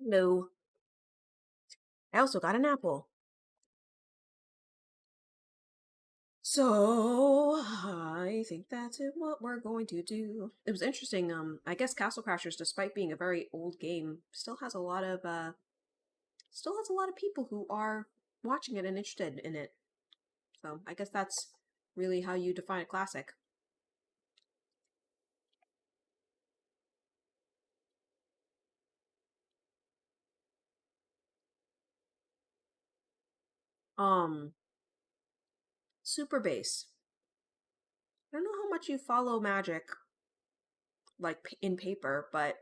No. I also got an apple. So, I think that's what we're going to do. It was interesting, I guess Castle Crashers, despite being a very old game, still has a lot of people who are watching it and interested in it. So, I guess that's really how you define a classic. Um, Super Base. I don't know how much you follow Magic, like in paper, but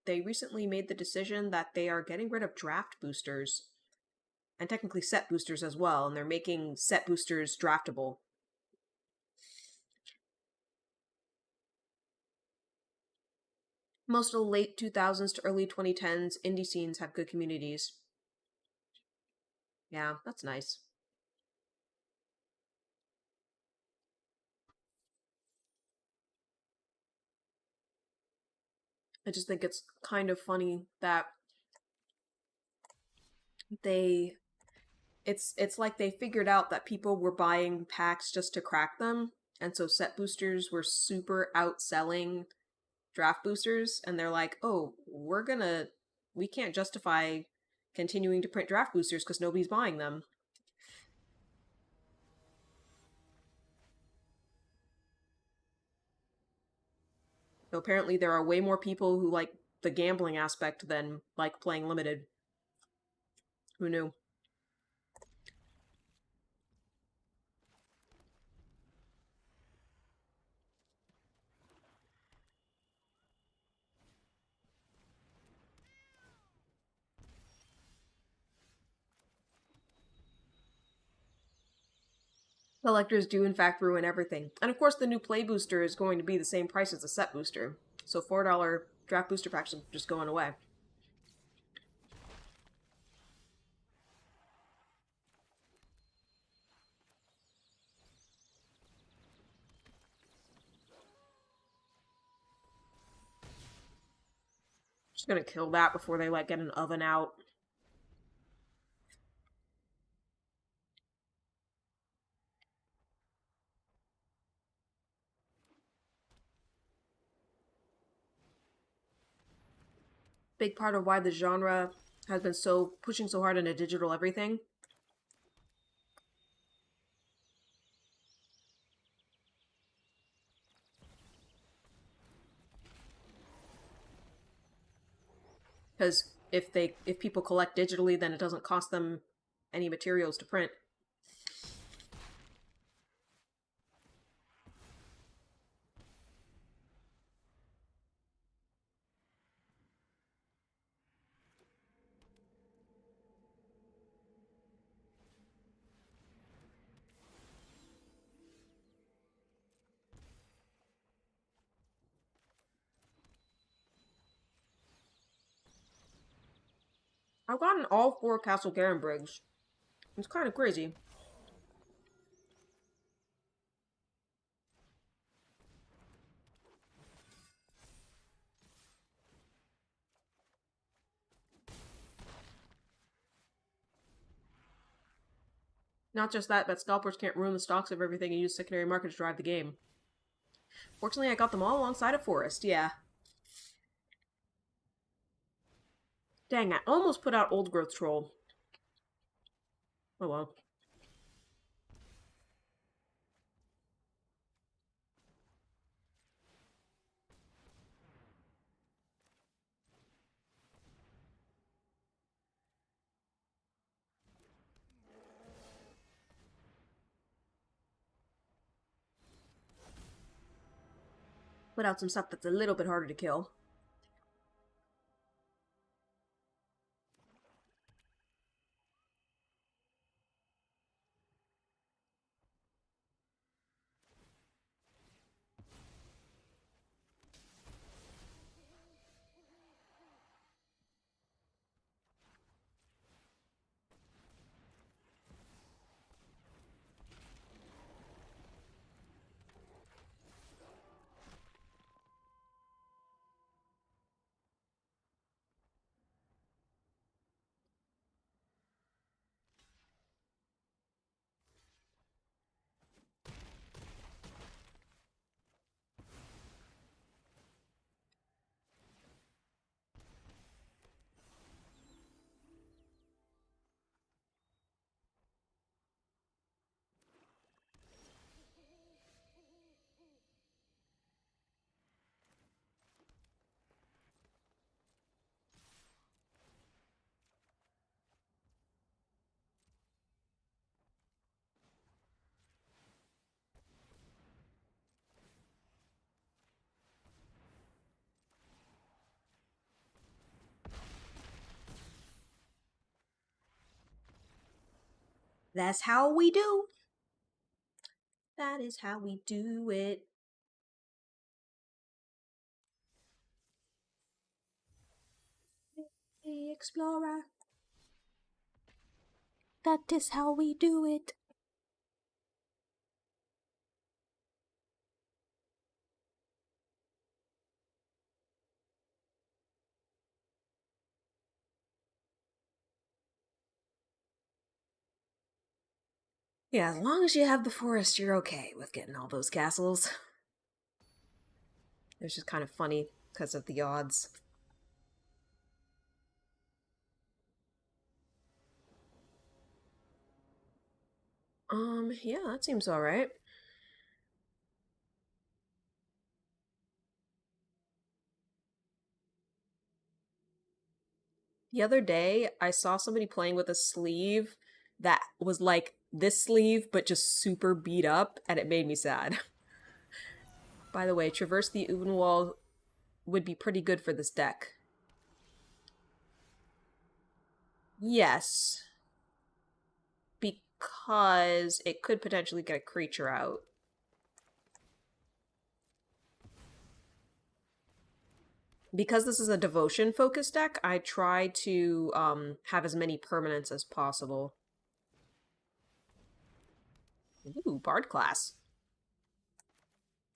they recently made the decision that they are getting rid of draft boosters and technically set boosters as well, and they're making set boosters draftable. Most of the late 2000s to early 2010s indie scenes have good communities. Yeah, that's nice. I just think it's kind of funny that they it's like they figured out that people were buying packs just to crack them, and so set boosters were super outselling draft boosters, and they're like, "Oh, we can't justify continuing to print draft boosters because nobody's buying them." So apparently there are way more people who like the gambling aspect than like playing limited. Who knew? Collectors do in fact ruin everything. And of course the new play booster is going to be the same price as the set booster. So $4 draft booster packs are just going away. Just gonna kill that before they like get an oven out. Big part of why the genre has been so pushing so hard into digital everything. Because if people collect digitally, then it doesn't cost them any materials to print. I've gotten all 4 Castle Garenbrigs. It's kind of crazy. Not just that, but scalpers can't ruin the stocks of everything and use secondary market to drive the game. Fortunately, I got them all alongside a forest, yeah. Dang, I almost put out Old Growth Troll. Oh well. Put out some stuff that's a little bit harder to kill. That's how we do. That is how we do it. Hey, explorer. That is how we do it. Yeah, as long as you have the forest, you're okay with getting all those castles. It's just kind of funny because of the odds. Yeah, that seems alright. The other day, I saw somebody playing with a sleeve that was like this sleeve, but just super beat up, and it made me sad. By the way, Traverse the Uvenwall would be pretty good for this deck. Yes, because it could potentially get a creature out. Because this is a devotion focused deck, I try to have as many permanents as possible. Ooh, Bard class.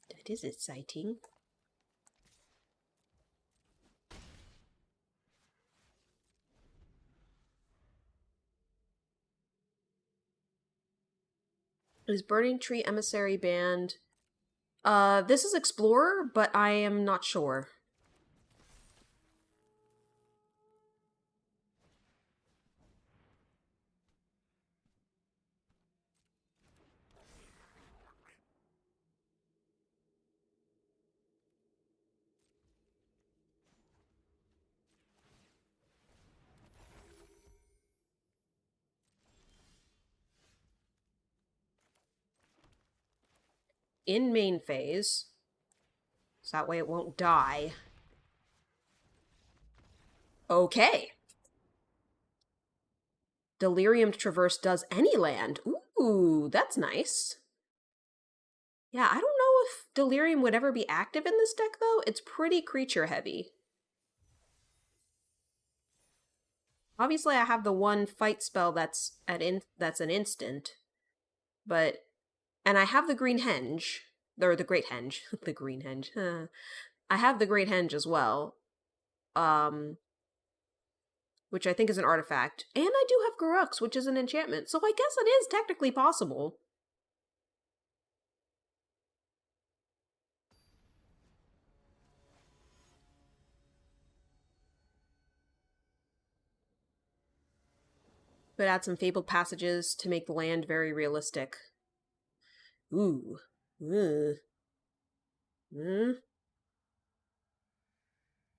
That is exciting. Is Burning Tree Emissary banned? This is Explorer, but I am not sure. In main phase, so that way it won't die. Okay. Delirium Traverse does any land. Ooh, that's nice. Yeah, I don't know if Delirium would ever be active in this deck, though. It's pretty creature heavy. Obviously, I have the one fight spell that's an instant, but and I have the green henge, or the great henge, the green henge. I have the great henge as well, which I think is an artifact, and I do have Garrux, which is an enchantment. So I guess it is technically possible. Could add some fabled passages to make the land very realistic. Ooh. Ugh. Mm.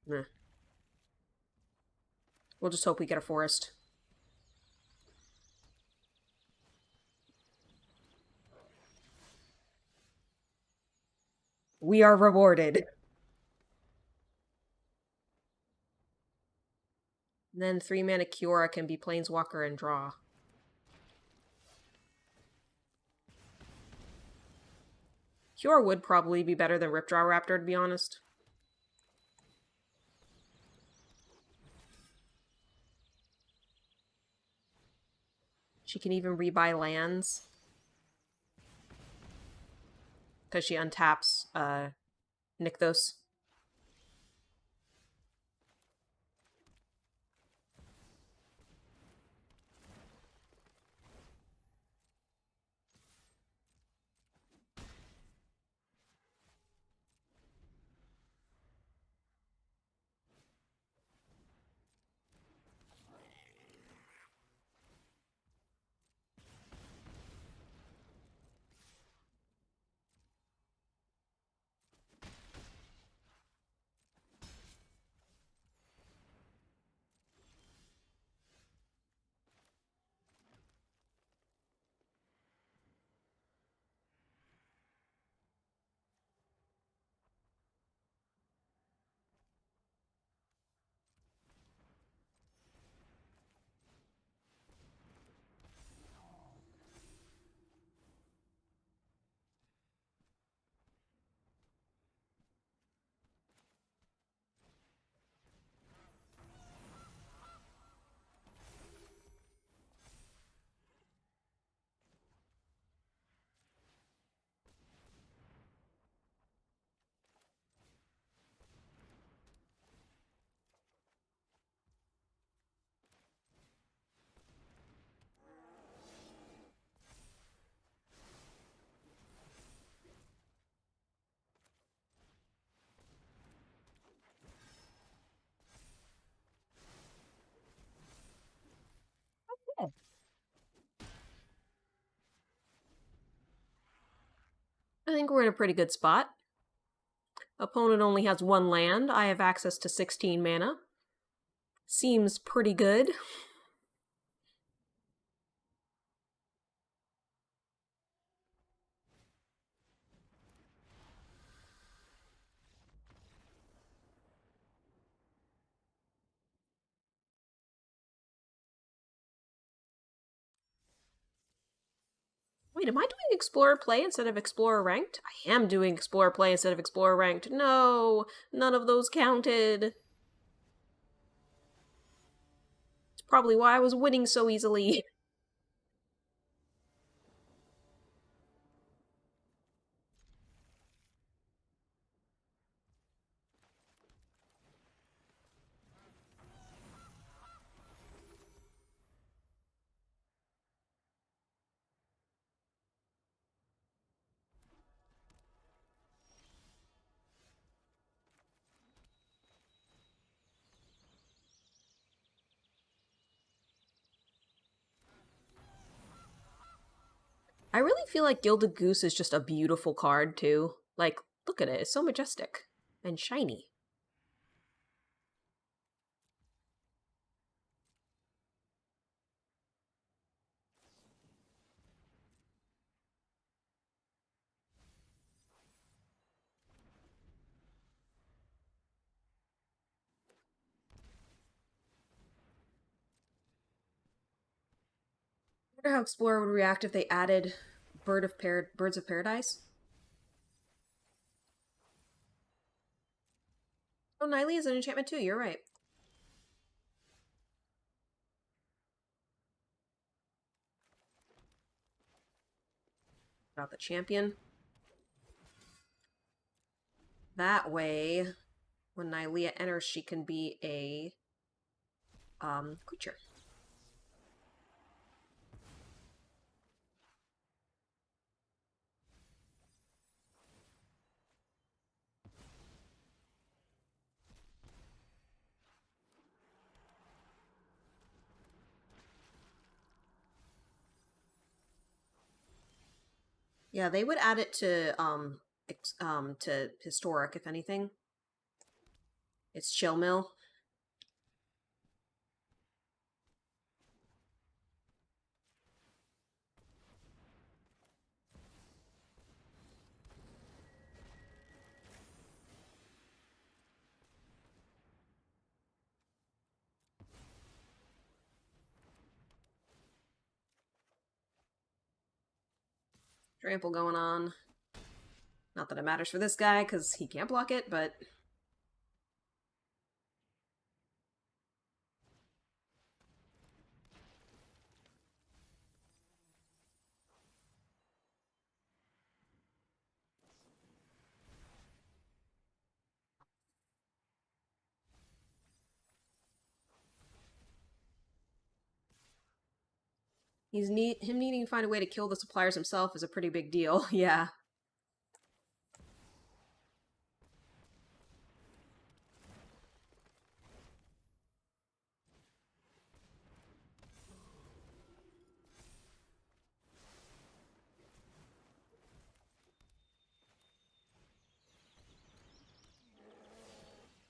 Nah. We'll just hope we get a forest. We are rewarded. And then 3-mana Kiora can be Planeswalker and draw. Kiora would probably be better than Ripjaw Raptor, to be honest. She can even rebuy lands. Because she untaps Nykthos. think we're in a pretty good spot. Opponent only has 1 land. I have access to 16 mana. Seems pretty good. Wait, am I doing Explorer Play instead of Explorer Ranked? I am doing Explorer Play instead of Explorer Ranked. No, none of those counted. It's probably why I was winning so easily. I really feel like Gilded Goose is just a beautiful card, too. Like, look at it, it's so majestic and shiny. I wonder how Explorer would react if they added Birds of Paradise. Oh, Niley is an enchantment too, you're right. About the champion. That way, when Nylea enters, she can be a creature. Yeah, they would add it to historic if anything. It's Chill Mill. Trample going on. Not that it matters for this guy, because he can't block it, but... him needing to find a way to kill the suppliers himself is a pretty big deal, yeah.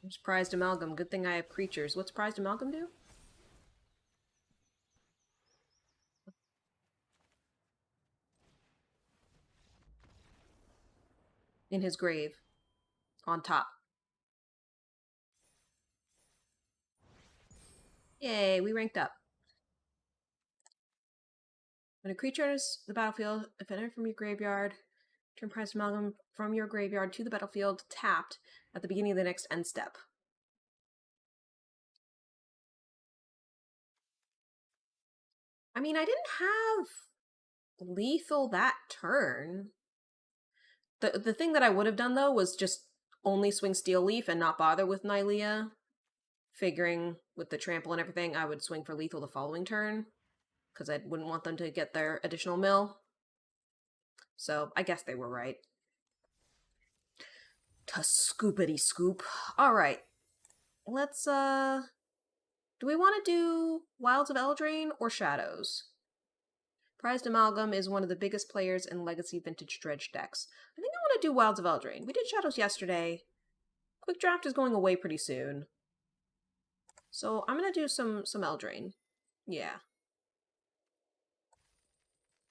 There's Prized Amalgam. Good thing I have creatures. What's Prized Amalgam do? In his grave. On top. Yay, we ranked up. When a creature enters the battlefield, if it enters from your graveyard, turn Prized Amalgam from your graveyard to the battlefield tapped at the beginning of the next end step. I mean, I didn't have lethal that turn. The thing that I would have done, though, was just only swing Steel Leaf and not bother with Nylea. Figuring with the trample and everything, I would swing for lethal the following turn. Because I wouldn't want them to get their additional mill. So, I guess they were right. To scoopity scoop. Alright. Let's, do we want to do Wilds of Eldraine or Shadows? Prized Amalgam is one of the biggest players in Legacy Vintage Dredge decks. I think I want to do Wilds of Eldraine. We did Shadows yesterday. Quick Draft is going away pretty soon. So I'm going to do some Eldraine. Yeah.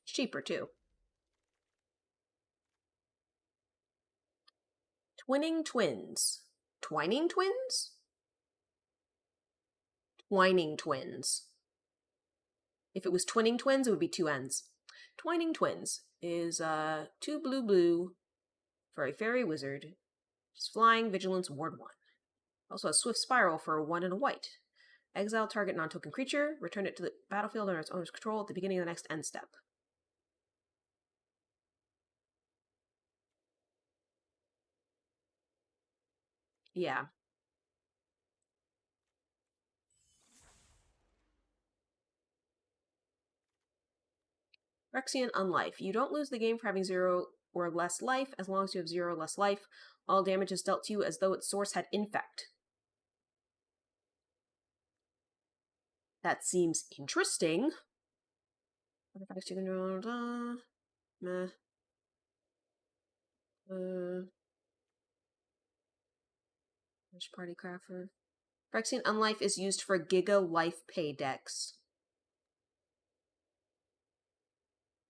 It's cheaper, too. Twinning Twins. Twining Twins? Twining Twins. If it was Twinning Twins, it would be two N's. Twining Twins is 2 blue for a fairy wizard. It's flying, vigilance, ward 1. Also a swift spiral for a 1 and a white. Exile target non-token creature, return it to the battlefield under its owner's control at the beginning of the next end step. Yeah. Phyrexian Unlife. You don't lose the game for having 0 or less life as long as you have 0 or less life. All damage is dealt to you as though its source had infect. That seems interesting. Artifacts you can draw. Meh. Party Crafter. Phyrexian Unlife is used for Giga Life Pay decks.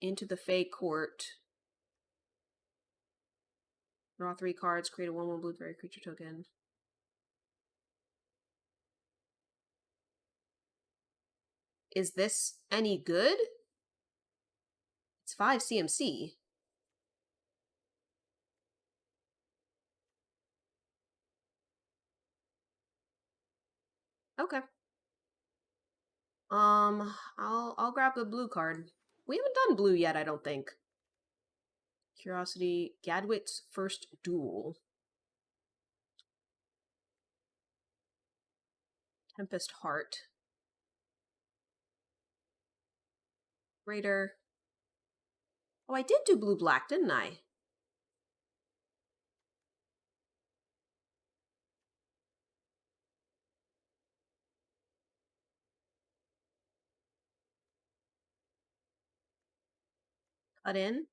Into the Fae Court. Draw 3 cards, create a 1/1 blue fairy creature token. Is this any good? It's 5 CMC. Okay. I'll grab the blue card. We haven't done blue yet, I don't think. Curiosity, Gadwit's First Duel. Tempest Heart. Raider. Oh, I did do blue-black, didn't I? Cut in.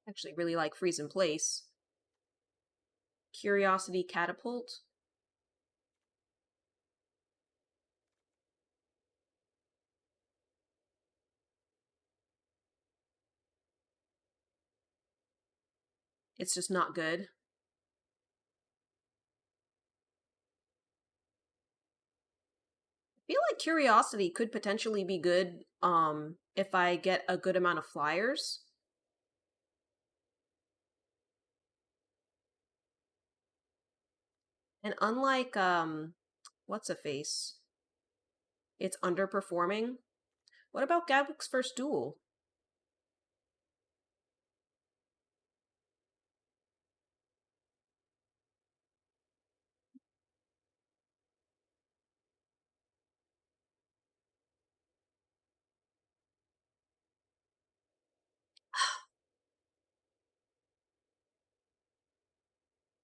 Actually really like Freeze in Place. Curiosity Catapult. It's just not good. I feel like Curiosity could potentially be good if I get a good amount of flyers. And unlike what's a face? It's underperforming. What about Gadwick's First Duel?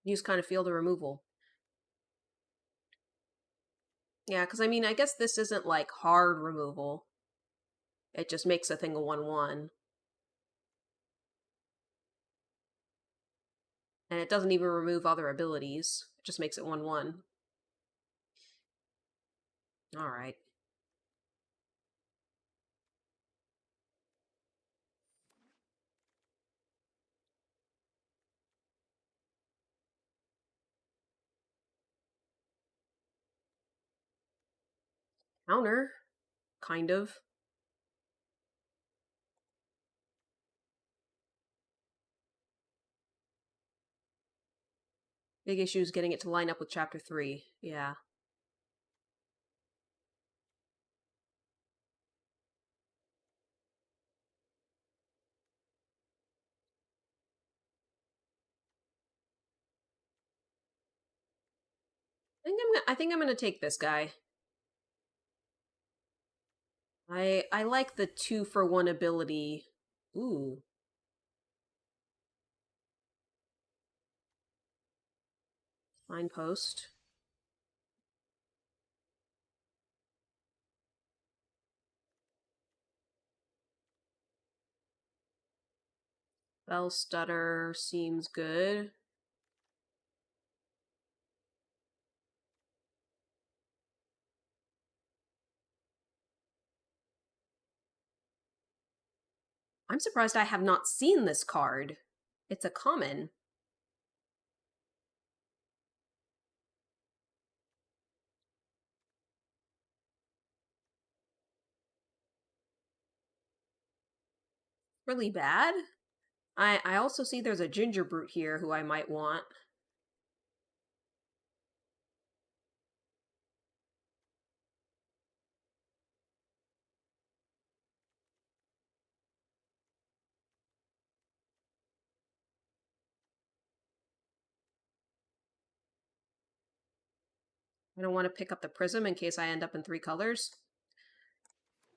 Use kind of feel the removal. Yeah, because I mean, I guess this isn't like hard removal. It just makes a thing a 1/1. And it doesn't even remove other abilities. It just makes it 1/1. Alright. Counter. Kind of. Big issue is getting it to line up with Chapter 3. Yeah. I think I'm gonna take this guy. I like the 2-for-1 ability. Ooh. Line post. Bell stutter seems good. I'm surprised I have not seen this card. It's a common. Really bad. I also see there's a ginger brute here who I might want. I don't want to pick up the prism in case I end up in 3 colors.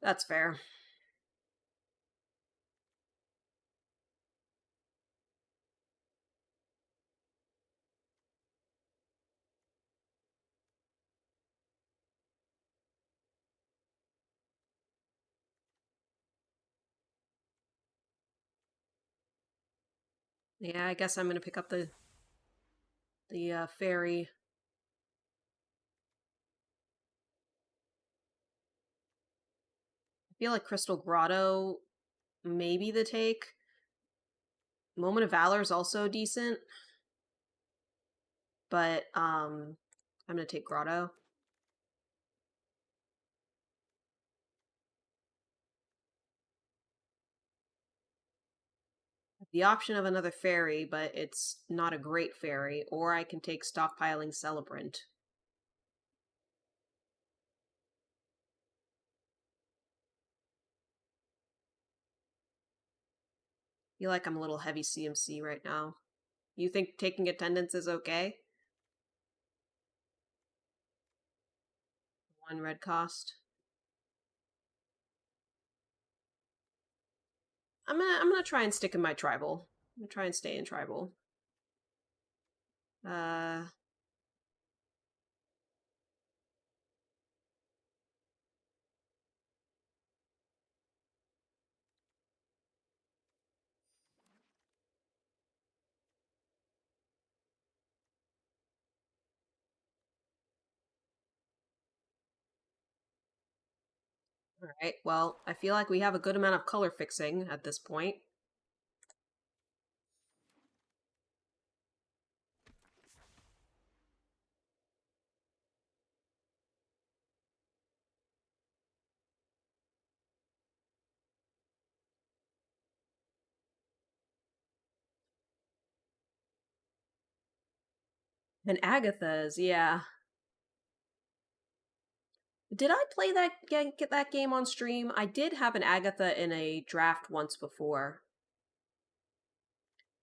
That's fair. Yeah, I guess I'm gonna pick up the faerie. I feel like Crystal Grotto maybe the take. Moment of Valor is also decent, but I'm gonna take Grotto. The option of another fairy, but it's not a great fairy, or I can take Stockpiling Celebrant. I feel like I'm a little heavy CMC right now. You think taking attendance is okay? 1 red cost. I'm gonna try and stick in my tribal. I'm gonna try and stay in tribal. Uh Alright, well, I feel like we have a good amount of color fixing at this point. And Agatha's, yeah. Did I play get that game on stream? I did have an Agatha in a draft once before.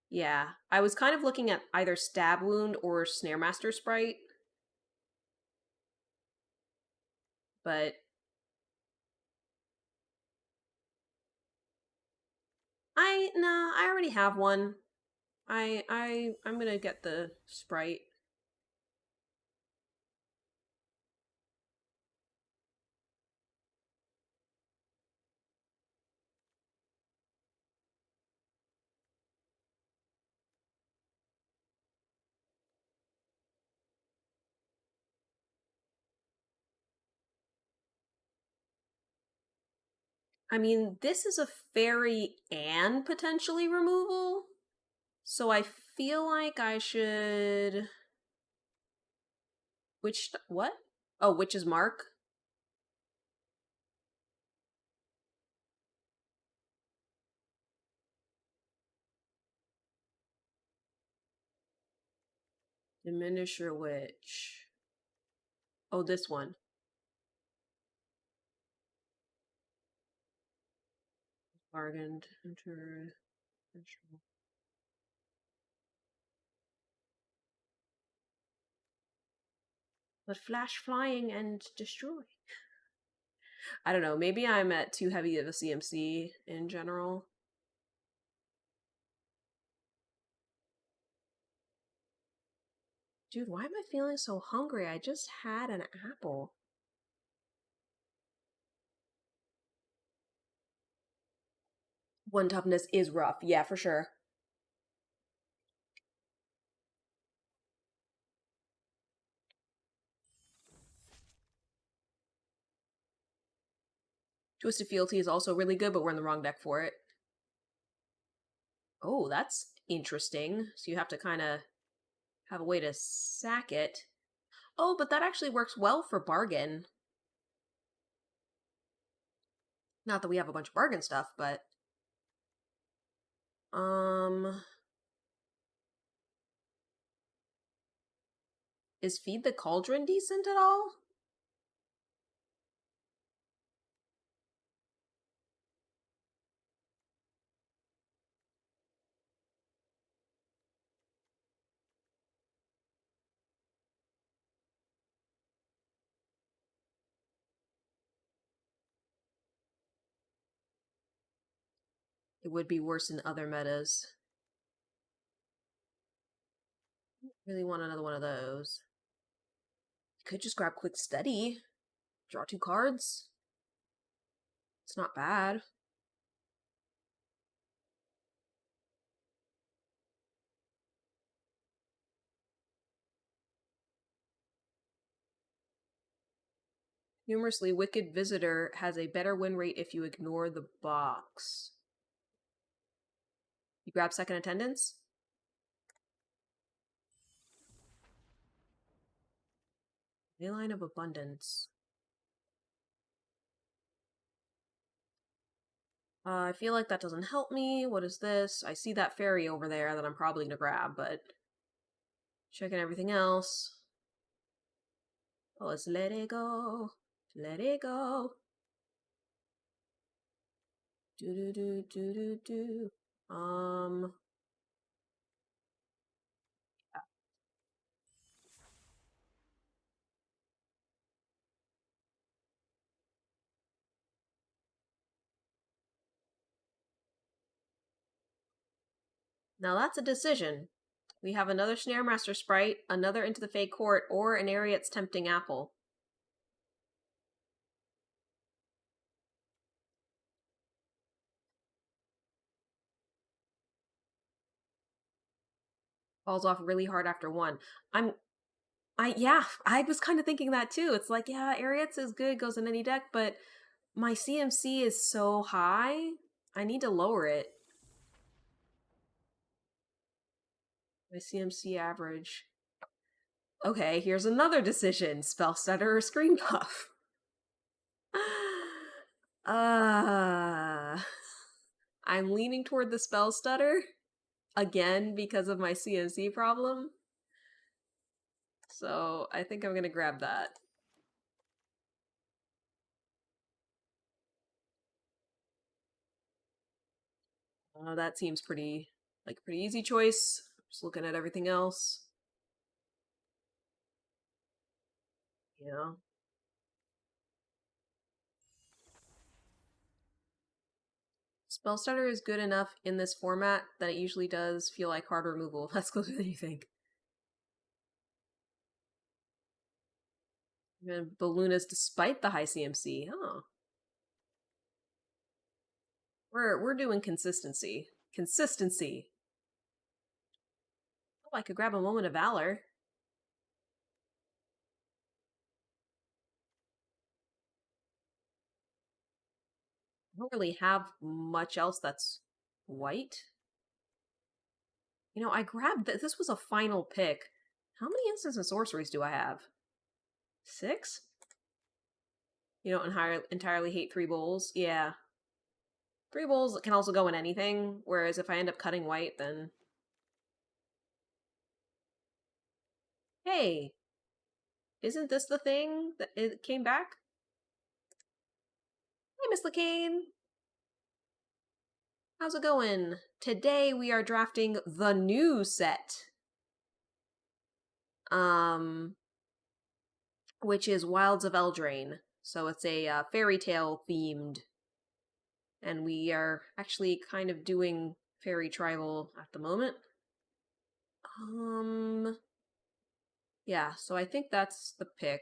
Yeah, I was kind of looking at either Stab Wound or Snare Master Sprite, but I already have one. I'm gonna get the Sprite. I mean, this is a fairy and potentially removal, so I feel like I should. What? Oh, Witch's Mark. Diminish your witch. Oh, this one. Bargained. Enter. But flash flying and destroy. I don't know. Maybe I'm at too heavy of a CMC in general. Dude, why am I feeling so hungry? I just had an apple. One toughness is rough. Yeah, for sure. Twisted Fealty is also really good, but we're in the wrong deck for it. Oh, that's interesting. So you have to kind of have a way to sack it. Oh, but that actually works well for bargain. Not that we have a bunch of bargain stuff, but um is Feed the Cauldron decent at all? It would be worse in other metas. Really want another one of those. Could just grab Quick Study. Draw 2 cards. It's not bad. Humorously, Wicked Visitor has a better win rate if you ignore the box. You grab second attendance? Line of Abundance. I feel like that doesn't help me. What is this? I see that fairy over there that I'm probably gonna grab, but checking everything else. Oh, let's let it go. Let it go. Do do do do do do. Now that's a decision. We have another Snare Master Sprite, another Into the Fey Court, or an Ariat's Tempting Apple. Falls off really hard after one. I was kind of thinking that too. It's like, yeah, Ariat's is good, goes in any deck, but my CMC is so high, I need to lower it. My CMC average. Okay, here's another decision. Spell Stutter or Screen Buff. uh, I'm leaning toward the Spell Stutter. Again, because of my CMC problem. So I think I'm gonna grab that. That seems pretty easy choice. Just looking at everything else. Yeah. Spellstarter is good enough in this format that it usually does feel like hard removal. That's closer than you think. And Balloonas despite the high CMC. Oh. We're doing consistency. Consistency. Oh, I could grab a Moment of Valor. I don't really have much else that's white. You know, I grabbed this was a final pick. How many instants and sorceries do I have? 6? You don't entirely hate 3 bowls? Yeah. 3 bowls can also go in anything, whereas if I end up cutting white, then... Hey! Isn't this the thing that it came back? Hey, Miss LeCane! How's it going? Today we are drafting the new set. Which is Wilds of Eldraine. So it's a fairy tale themed. And we are actually kind of doing fairy tribal at the moment. Yeah, so I think that's the pick.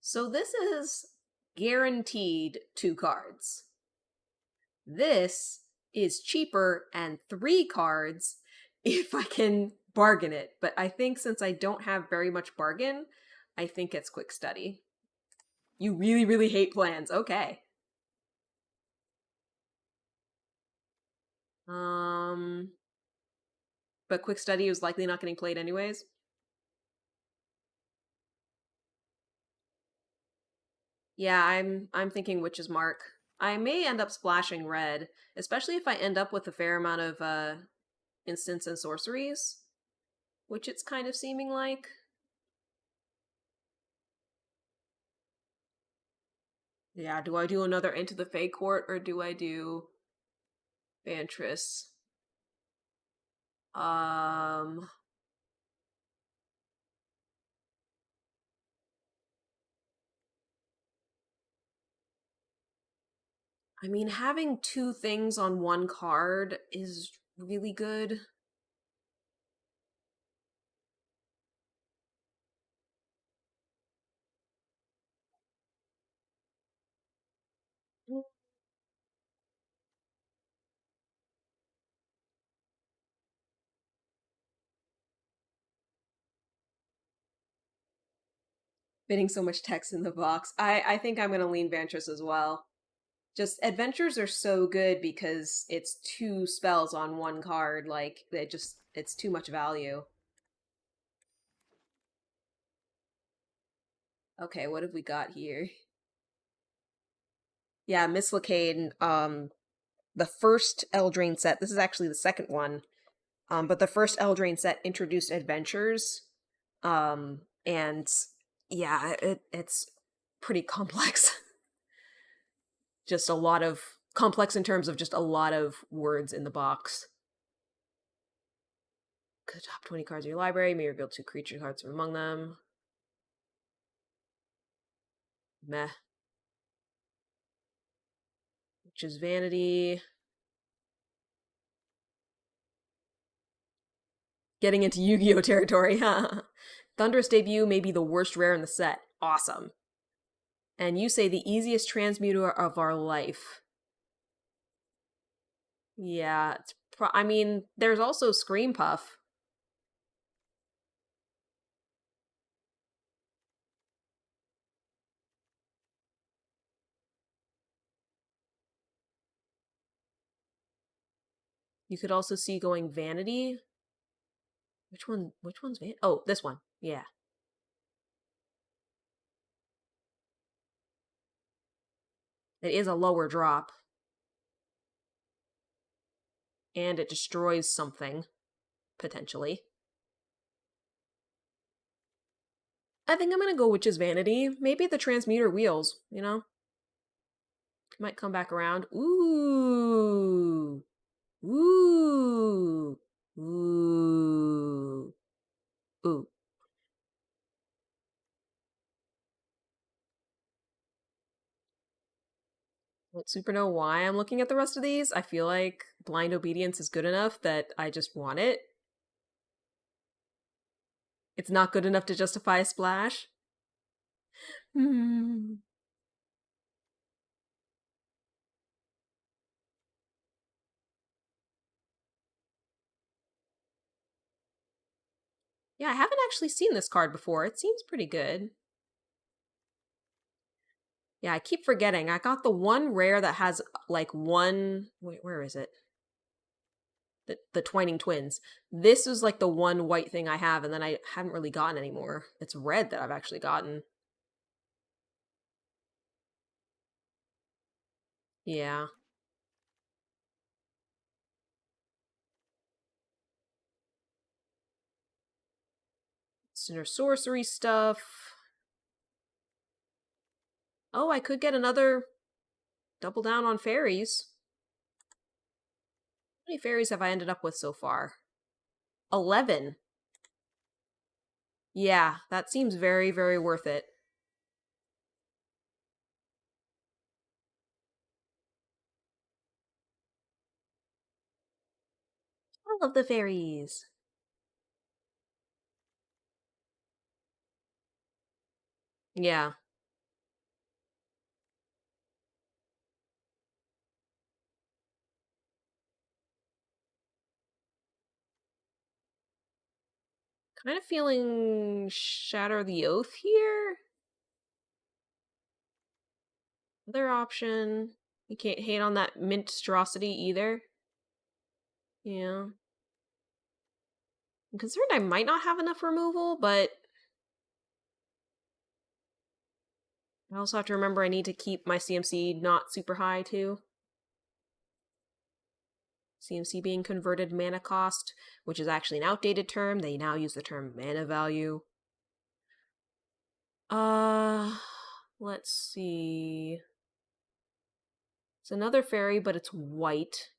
So this is guaranteed 2 cards. This is cheaper and 3 cards if I can bargain it. But I think since I don't have very much bargain, I think it's quick study. You really, really hate plans. Okay. Um, but quick study is likely not getting played anyways. Yeah, I'm thinking Witch's Mark. I may end up splashing red, especially if I end up with a fair amount of instants and sorceries, which it's kind of seeming like. Yeah, do I do another Into the Fey Court or do I do Vantress? Um I mean having 2 things on 1 card is really good. Fitting so much text in the box. I think I'm gonna lean Vantress as well. Just adventures are so good because it's 2 spells on 1 card. Like it's too much value. Okay, what have we got here? Yeah, Miss Lacade, the first Eldraine set. This is actually the second one. But the first Eldraine set introduced adventures. And yeah, it's pretty complex. Just a lot of complex in terms of just a lot of words in the box. Could top 20 cards in your library, may reveal 2 creature cards from among them. Meh. Which is Vanity. Getting into Yu-Gi-Oh territory, huh? Thunderous Debut may be the worst rare in the set. Awesome. And you say the easiest transmuter of our life. Yeah, I mean, there's also Scream Puff. You could also see going Vanity. Which one? Which one's Vanity? Oh, this one. Yeah. It is a lower drop. And it destroys something, potentially. I think I'm gonna go Witch's Vanity. Maybe the Transmuter Wheels, you know? Might come back around. Ooh. Ooh. Ooh. Ooh. I don't super know why I'm looking at the rest of these. I feel like Blind Obedience is good enough that I just want it. It's not good enough to justify a splash. Hmm. Yeah, I haven't actually seen this card before. It seems pretty good. Yeah, I keep forgetting. I got the one rare that has like one. Wait, where is it? The Twining Twins. This is like the one white thing I have, and then I haven't really gotten anymore. It's red that I've actually gotten. Yeah. Sinner sorcery stuff. Oh, I could get another double down on fairies. How many fairies have I ended up with so far? 11. Yeah, that seems very, very worth it. I love the fairies. Yeah. Kind of feeling Shatter the Oath here. Other option. You can't hate on that minstrosity either. Yeah. I'm concerned I might not have enough removal, but I also have to remember I need to keep my CMC not super high too. CMC being converted mana cost, which is actually an outdated term. They now use the term mana value. Uh, let's see. It's another fairy, but it's white.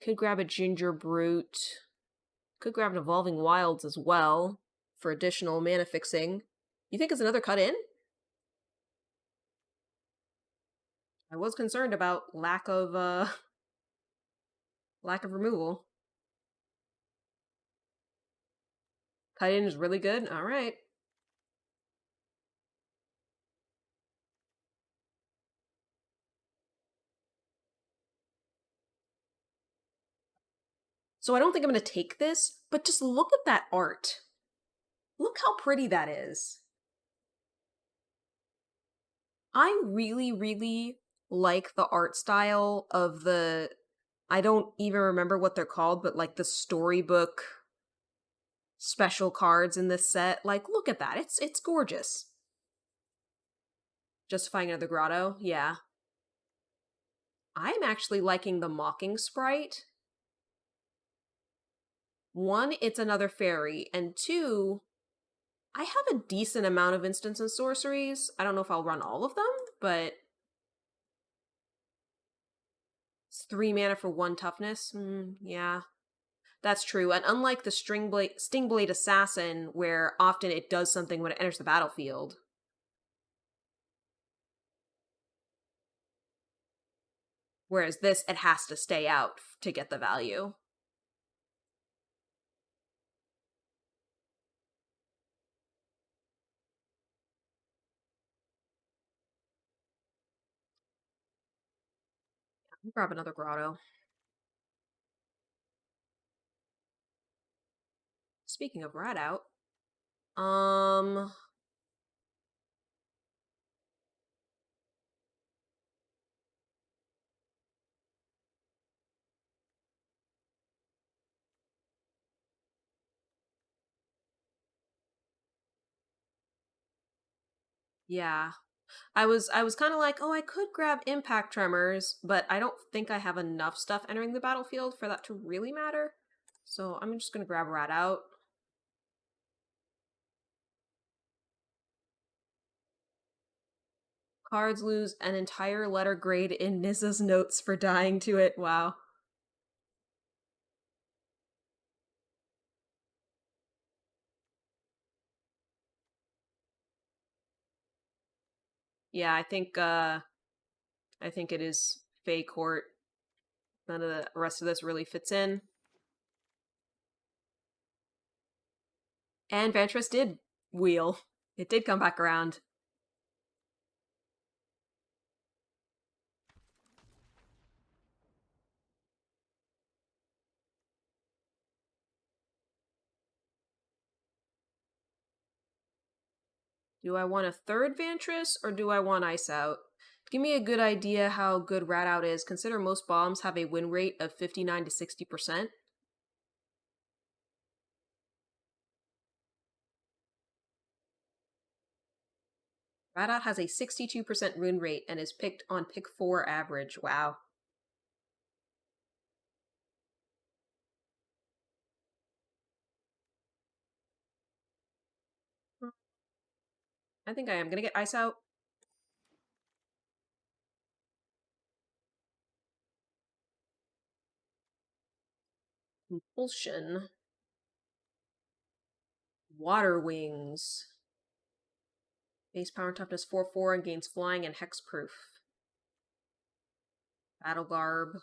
Could grab a Ginger Brute. Could grab an Evolving Wilds as well for additional mana fixing. You think it's another cut in? I was concerned about lack of removal. Cut in is really good. All right. So I don't think I'm going to take this, but just look at that art. Look how pretty that is. I really, really like the art style of the. I don't even remember what they're called, but like the storybook special cards in this set. Like, look at that. It's gorgeous. Justifying another grotto, yeah. I'm actually liking the mocking sprite. One, it's another fairy, and two, I have a decent amount of instants and sorceries. I don't know if I'll run all of them, but it's 3 mana for 1 toughness. Yeah, that's true. And unlike the Stingblade Assassin, where often it does something when it enters the battlefield, whereas this, it has to stay out to get the value. I'll grab another grotto. Speaking of rat out, um, yeah, I was kind of like, oh, I could grab impact tremors, but I don't think I have enough stuff entering the battlefield for that to really matter. So I'm just gonna grab rat out. Cards lose an entire letter grade in Nizza's notes for dying to it. Wow. Yeah, I think it is Fey Court. None of the rest of this really fits in. And Vantress did wheel. It did come back around. Do I want a third Vantress or do I want Ice Out? Give me a good idea how good Rat Out is. Consider most bombs have a win rate of 59 to 60%. Rat Out has a 62% win rate and is picked on pick 4 average. Wow. I think I am going to get Ice Out. Compulsion. Water Wings. Base power and toughness 4/4 and gains flying and hexproof. Battle Garb.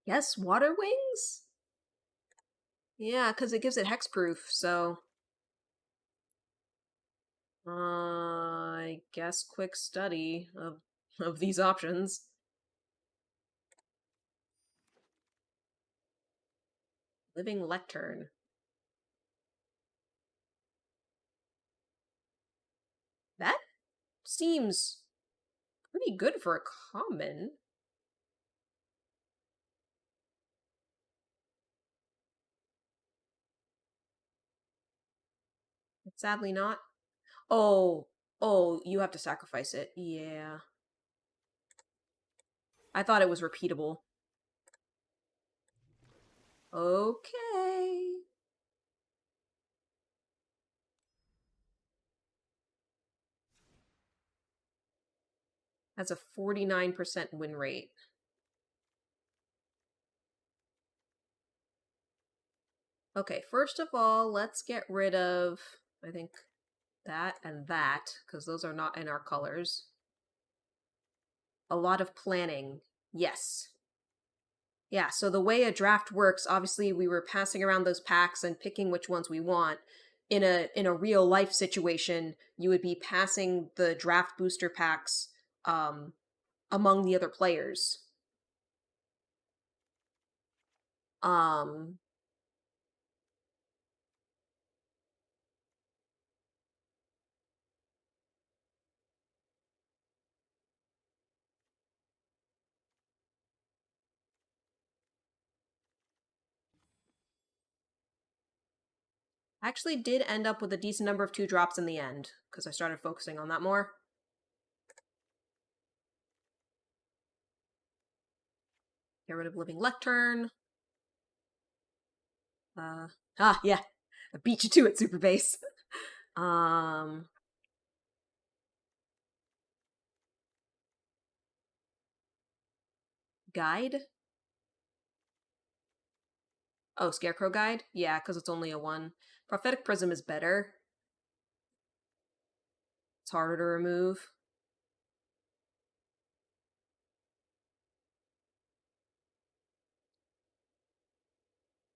Yes, Water Wings? Yeah, because it gives it hexproof, so... I guess quick study of these options. Living Lectern. That seems pretty good for a common. It's sadly not. Oh, oh, you have to sacrifice it. Yeah. I thought it was repeatable. Okay. That's a 49% win rate. Okay, first of all, let's get rid of, I think, that and that, because those are not in our colors. A lot of planning. Yes. Yeah, so the way a draft works, obviously we were passing around those packs and picking which ones we want. In a real life situation, you would be passing the draft booster packs among the other players. Um I actually did end up with a decent number of 2-drops in the end, because I started focusing on that more. Get rid of Living Lectern. Yeah. I beat you to it, Super Base. Guide? Oh, Scarecrow Guide? Yeah, because it's only a 1. Prophetic Prism is better. It's harder to remove.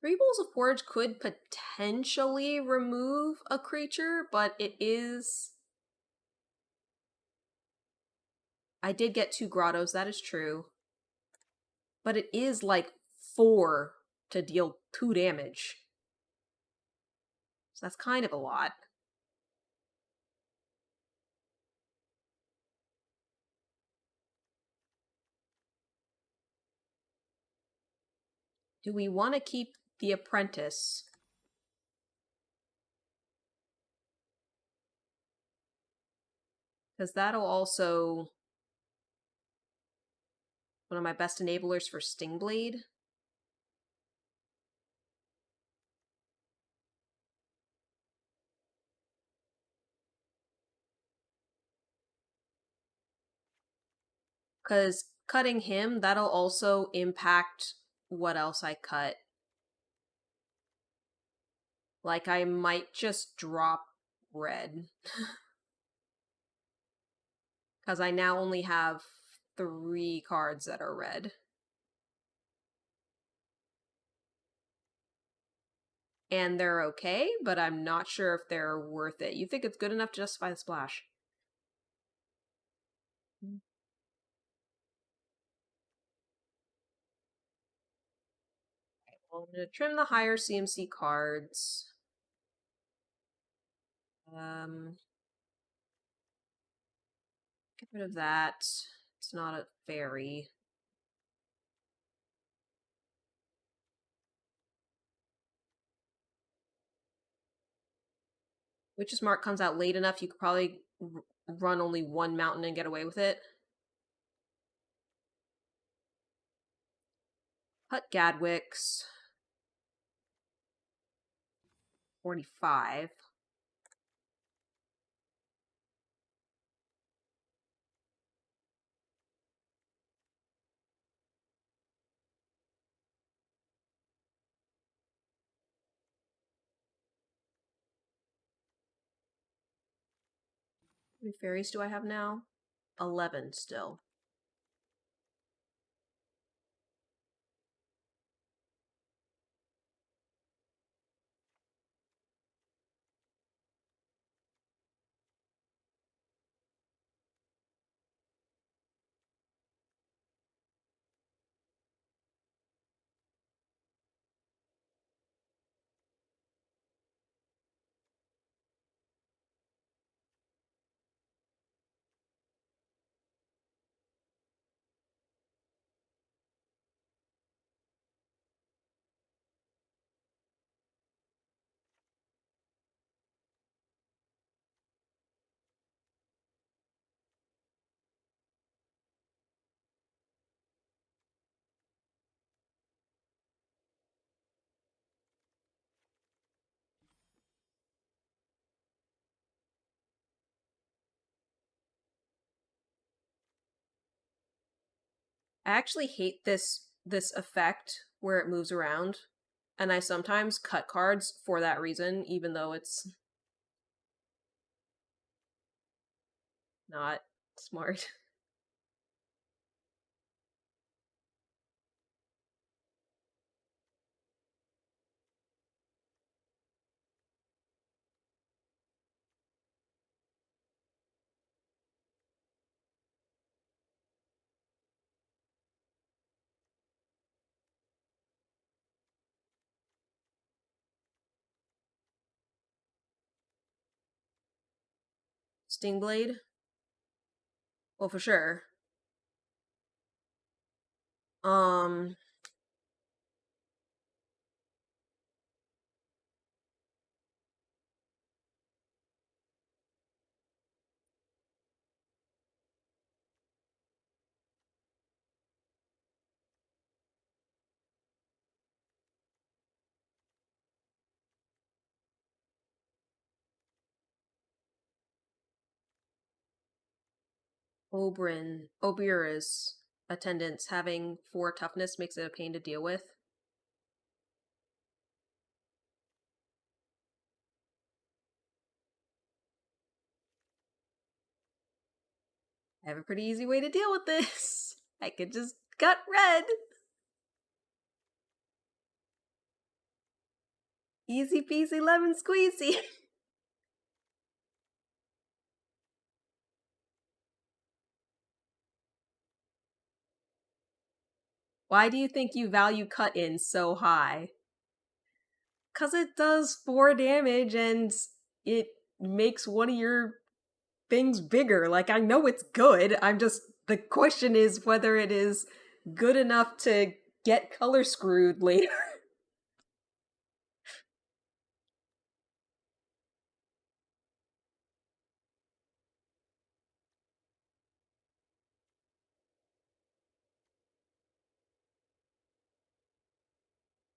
Three Bowls of Porridge could potentially remove a creature, but it is... I did get 2 Grottos, that is true. But it is like 4 to deal 2 damage. So that's kind of a lot. Do we want to keep the Apprentice? Because that'll also... one of my best enablers for Stingblade. Because cutting him, that'll also impact what else I cut. Like, I might just drop red. Because I now only have 3 cards that are red. And they're okay, but I'm not sure if they're worth it. You think it's good enough to justify the splash? Well, I'm going to trim the higher CMC cards. Get rid of that. It's not a fairy. Witch's Mark comes out late enough, you could probably run only 1 mountain and get away with it. Hut Gadwicks. 45. How many fairies do I have now? 11 still. I actually hate this effect where it moves around, and I sometimes cut cards for that reason, even though it's not smart. Stingblade? Well, for sure. Um, Oberyn's attendance having 4 toughness makes it a pain to deal with. I have a pretty easy way to deal with this. I could just cut red. Easy peasy lemon squeezy. Why do you think you value cut-in so high? Because it does 4 damage and it makes one of your things bigger. Like, I know it's good. I'm just. The question is whether it is good enough to get color screwed later.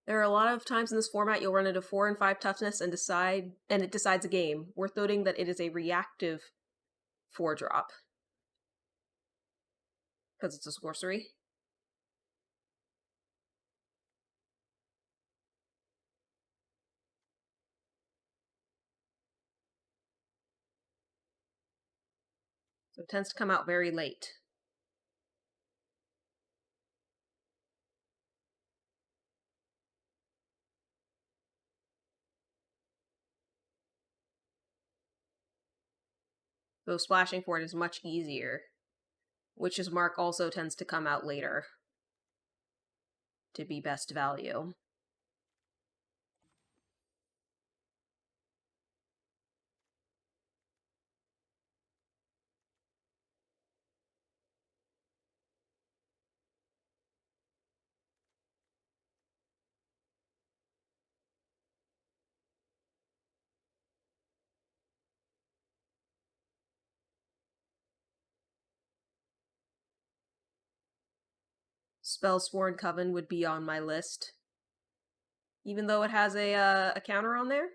There are a lot of times in this format you'll run into 4 and 5 toughness and it decides a game. Worth noting that it is a reactive 4-drop. Because it's a sorcery. So it tends to come out very late. So splashing for it is much easier. Witch's Mark also tends to come out later to be best value. Spellsworn Coven would be on my list, even though it has a counter on there.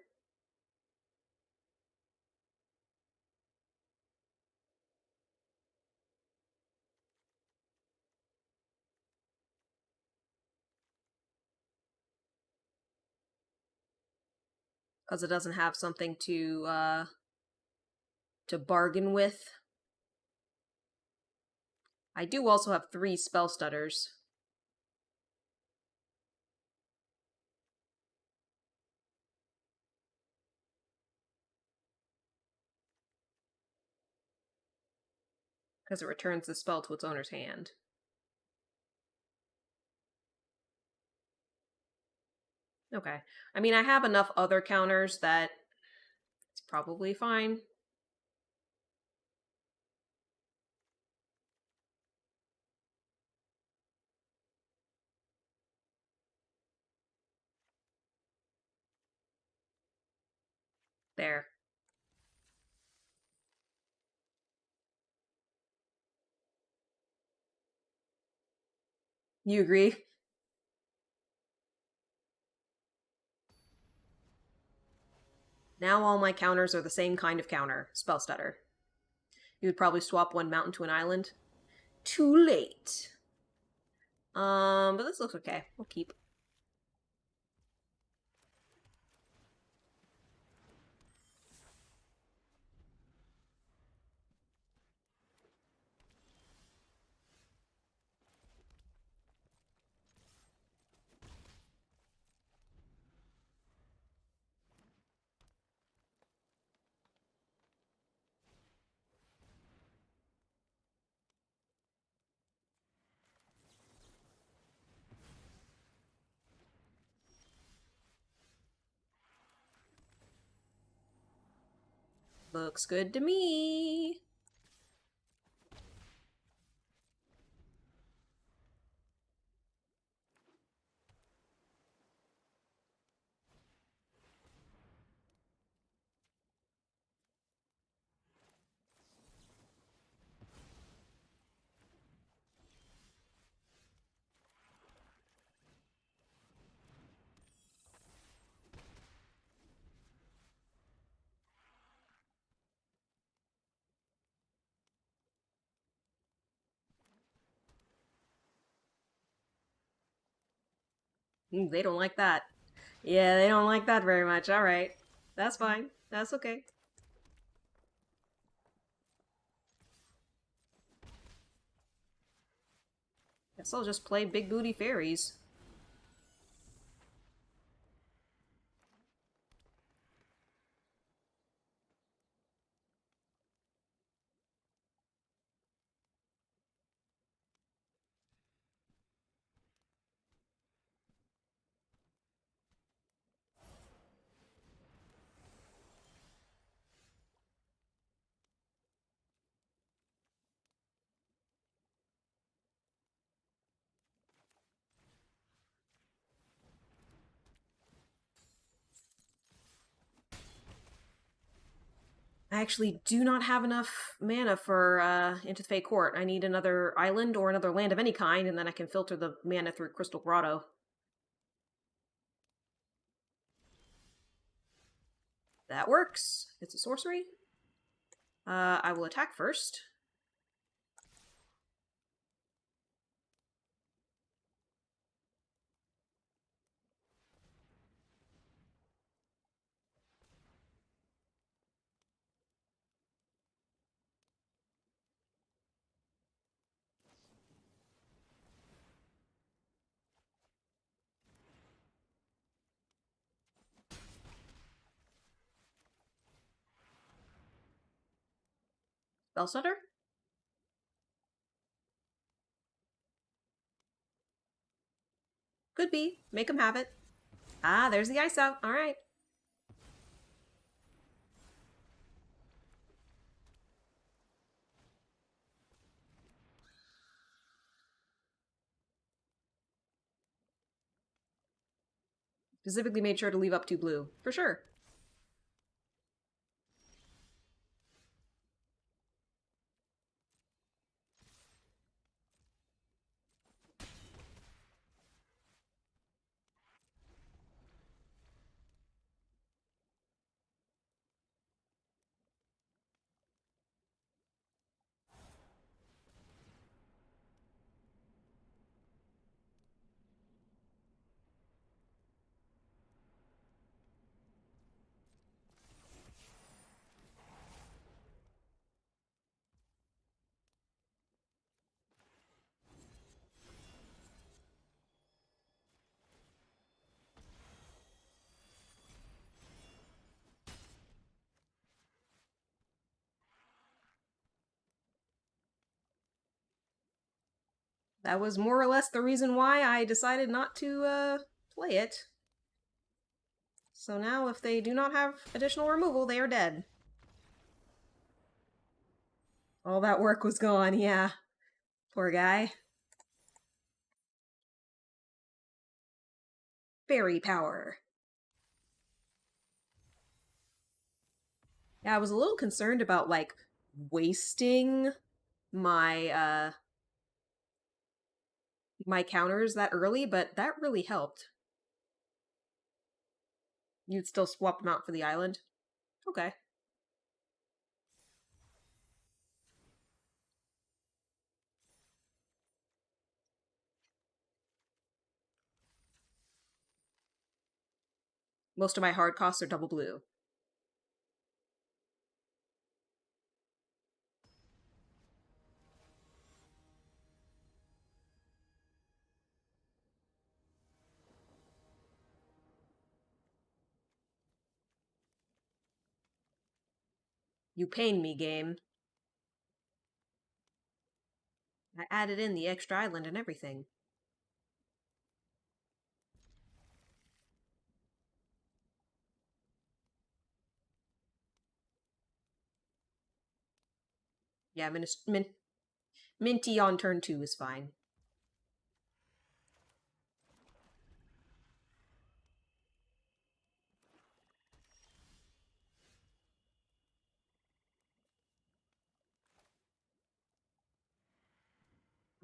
Because it doesn't have something to to bargain with. I do also have 3 spell stutters. Because it returns the spell to its owner's hand. Okay. I mean, I have enough other counters that it's probably fine. There. You agree? Now all my counters are the same kind of counter. Spell stutter. You would probably swap one mountain to an island. Too late. But this looks okay. We'll keep. Looks good to me. They don't like that. Yeah, they don't like that very much. Alright. That's fine. That's okay. Guess I'll just play big booty fairies. I actually do not have enough mana for Into the Fey Court. I need another island or another land of any kind, and then I can filter the mana through Crystal Grotto. That works. It's a sorcery. I will attack first. Spellstutter? Could be. Make him have it. Ah, there's the ice out. Alright. Specifically made sure to leave up 2 blue. For sure. That was more or less the reason why I decided not to play it. So now, if they do not have additional removal, they are dead. All that work was gone, yeah. Poor guy. Fairy power. Yeah, I was a little concerned about, like, wasting my my counters that early, but that really helped. You'd still swap them out for the island? Okay. Most of my hard costs are double blue. You pain me, game. I added in the extra island and everything. Yeah, Minty on turn 2 is fine.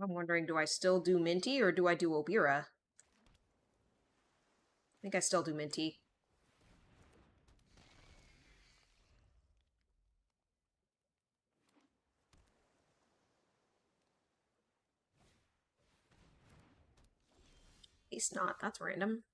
I'm wondering, do I still do Minty or do I do Obira? I think I still do Minty. He's not. That's random.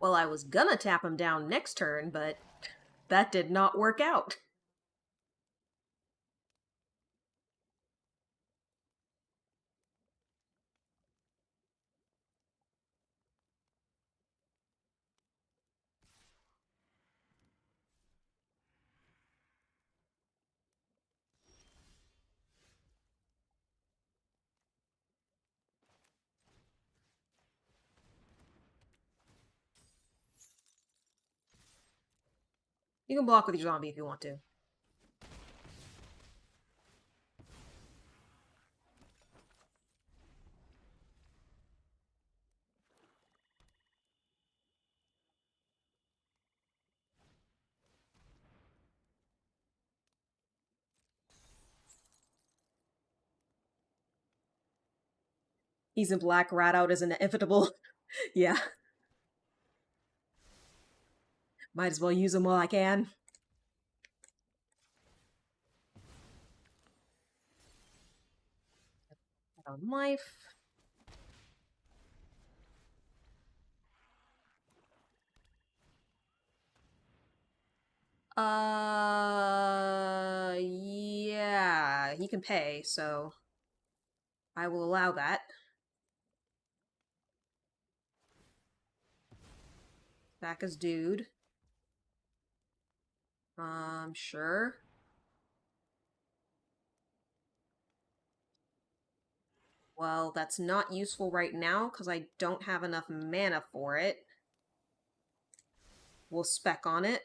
Well, I was gonna tap him down next turn, but that did not work out. You can block with your zombie if you want to. He's in black, rat out is inevitable. Yeah. Might as well use him while I can. Life. Yeah, he can pay, so I will allow that. Back as dude. Sure. Well, that's not useful right now because I don't have enough mana for it. We'll spec on it.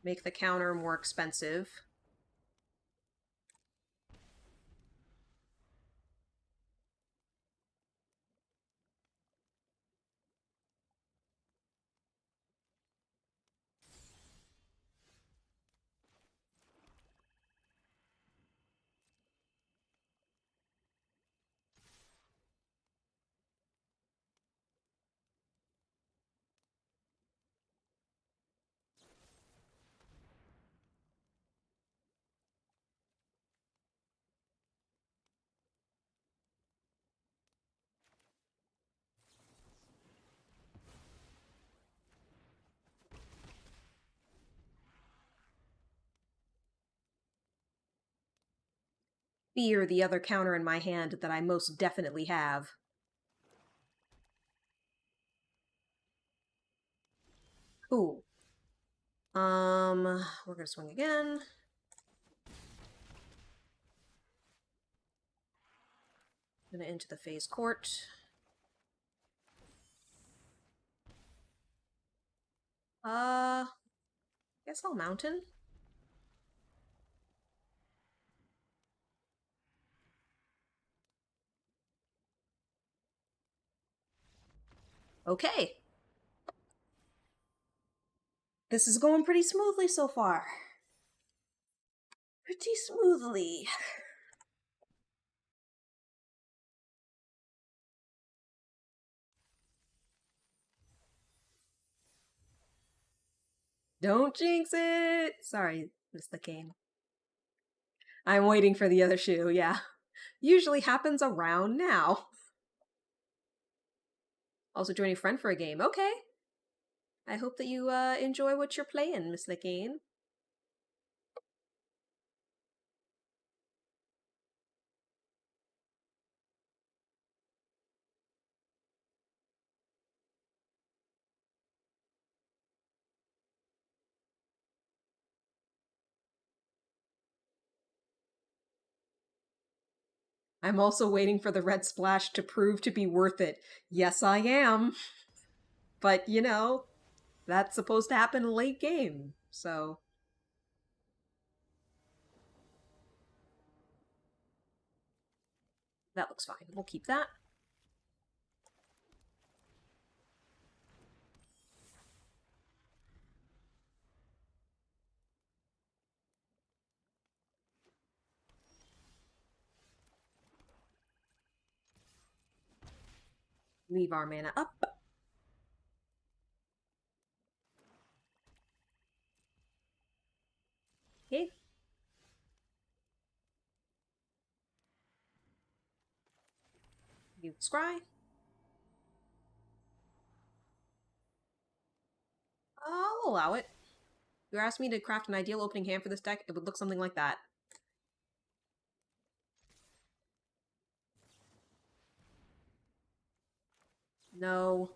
Make the counter more expensive. Fear the other counter in my hand that I most definitely have. Cool. We're gonna swing again. Gonna into the phase court. Guess I'll mountain. Okay. This is going pretty smoothly so far. Pretty smoothly. Don't jinx it! Sorry, Miss the King. I'm waiting for the other shoe, yeah. Usually happens around now. Also joining a friend for a game. Okay. I hope that you enjoy what you're playing, Miss Licane. I'm also waiting for the red splash to prove to be worth it. Yes, I am. But, you know, that's supposed to happen late game, so... That looks fine. We'll keep that. Leave our mana up. Okay. You scry. I'll allow it. If you asked me to craft an ideal opening hand for this deck, it would look something like that. No.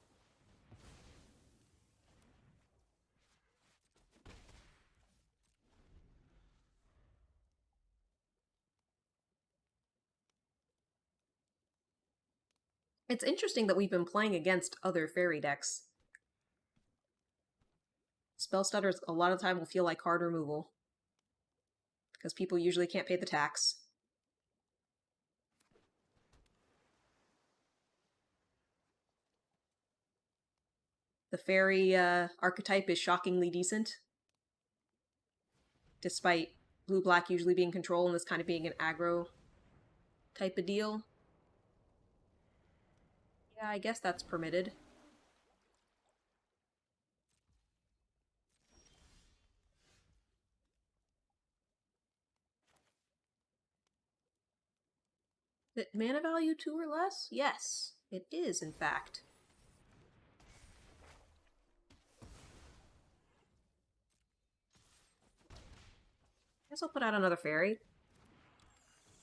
It's interesting that we've been playing against other fairy decks. Spell stutters a lot of the time will feel like card removal. Because people usually can't pay the tax. The fairy archetype is shockingly decent. Despite blue-black usually being control and this kind of being an aggro type of deal. Yeah, I guess that's permitted. Is it mana value 2 or less? Yes, it is, in fact. Guess I'll put out another fairy.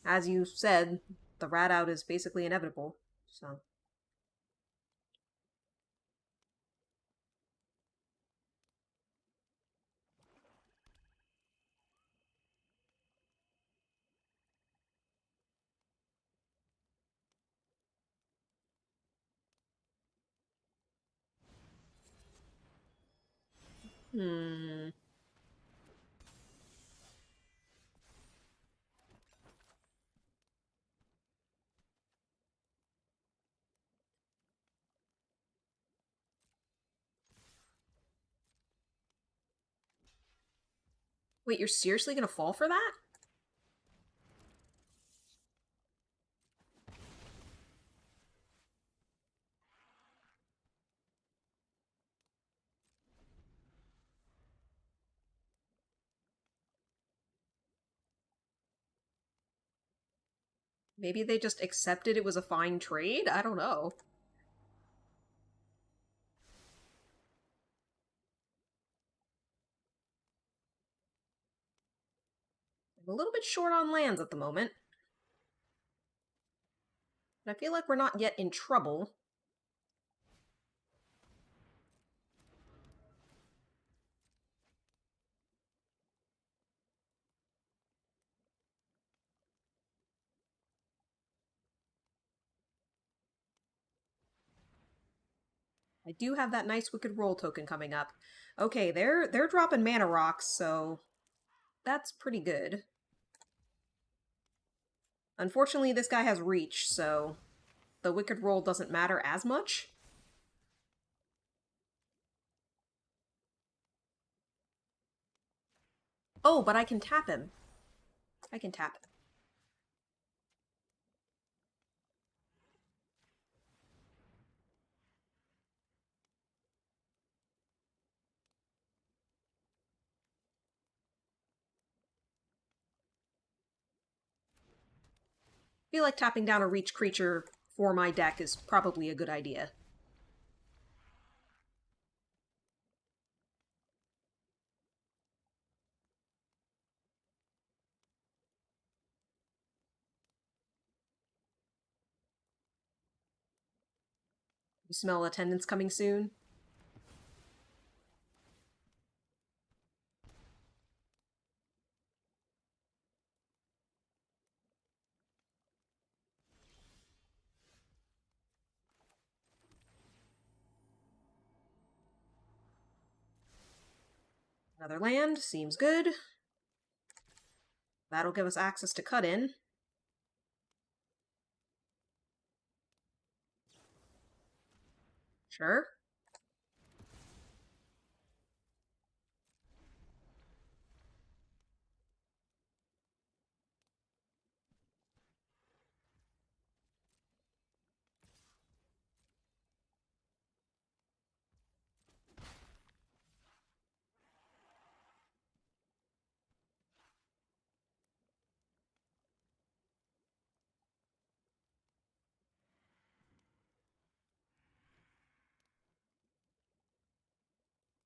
As you said, the rat out is basically inevitable, so... Hmm. Wait, you're seriously gonna fall for that? Maybe they just accepted it was a fine trade? I don't know. I'm a little bit short on lands at the moment. But I feel like we're not yet in trouble. I do have that nice Wicked Roll token coming up. Okay, they're dropping mana rocks, so that's pretty good. Unfortunately, this guy has reach, so the Wicked Roll doesn't matter as much. Oh, but I can tap him. I can tap him. I feel like tapping down a reach creature for my deck is probably a good idea. You smell attendance coming soon? Another land, seems good. That'll give us access to cut in. Sure.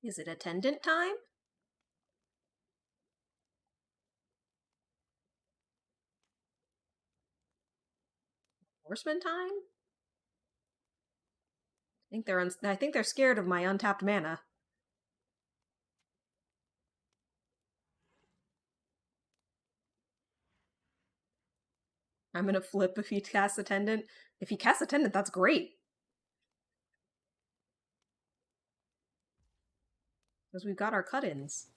Is it attendant time? Horseman time? I think they're scared of my untapped mana. I'm gonna flip if he casts attendant. If he casts attendant, that's great. Because we've got our cut-ins.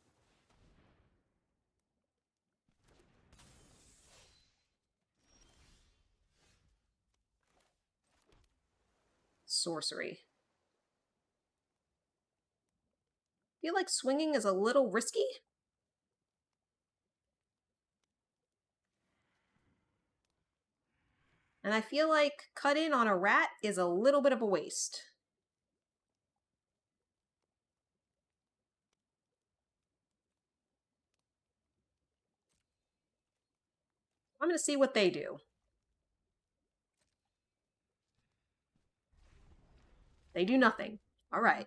Sorcery. Feel like swinging is a little risky? And I feel like cut in on a rat is a little bit of a waste. I'm gonna see what they do. They do nothing. Alright.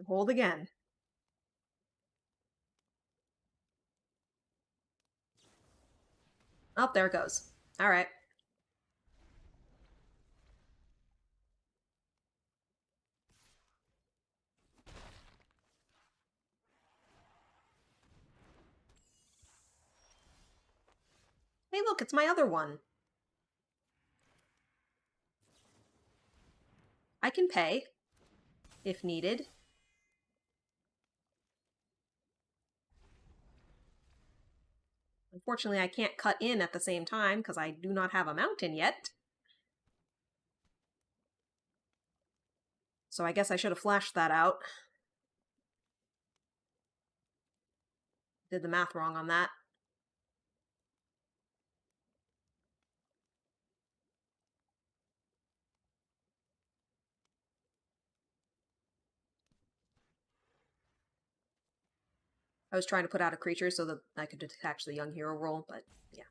Hold again. Oh, there it goes. Alright. Hey, look, it's my other one. I can pay if needed. Unfortunately, I can't cut in at the same time because I do not have a mountain yet. So I guess I should have flashed that out. Did the math wrong on that. I was trying to put out a creature so that I could detach the young hero roll, but yeah.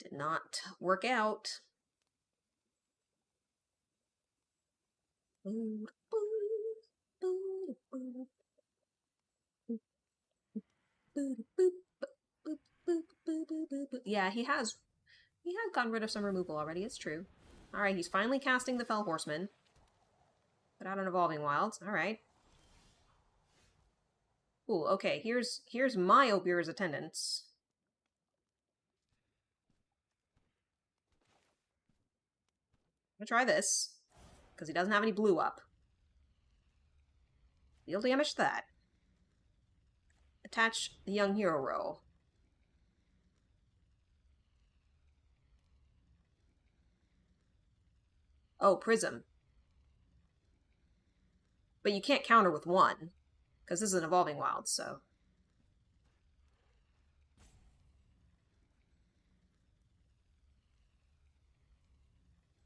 Did not work out. Yeah, he has gotten rid of some removal already, it's true. Alright, he's finally casting the Fell Horseman. Put out an Evolving Wilds. Alright. Cool, okay, here's my Opier's Attendants. I'm gonna try this, because he doesn't have any blue up. Deal damage to that. Attach the young hero roll. Oh, Prism. But you can't counter with one, because this is an Evolving Wild, so...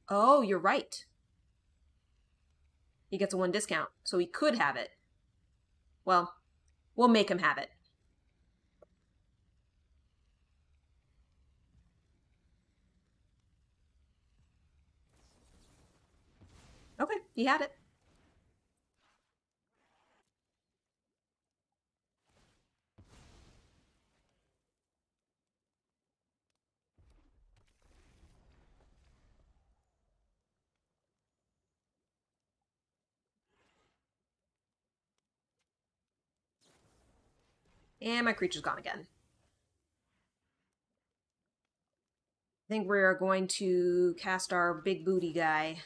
Oh, you're right. He gets a 1 discount, so he could have it. Well, we'll make him have it. Okay, he had it. And my creature's gone again. I think we're going to cast our big booty guy.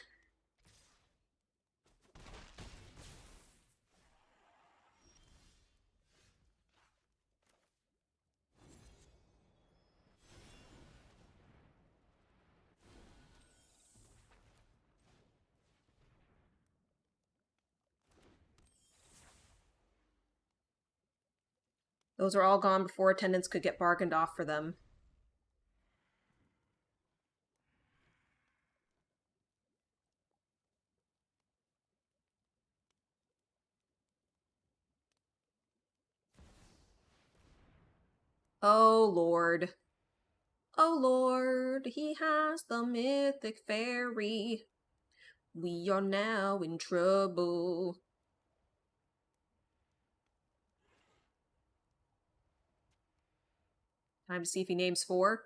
Those are all gone before attendants could get bargained off for them. Oh, Lord. Oh, Lord, he has the mythic faerie. We are now in trouble. Time to see if he names 4.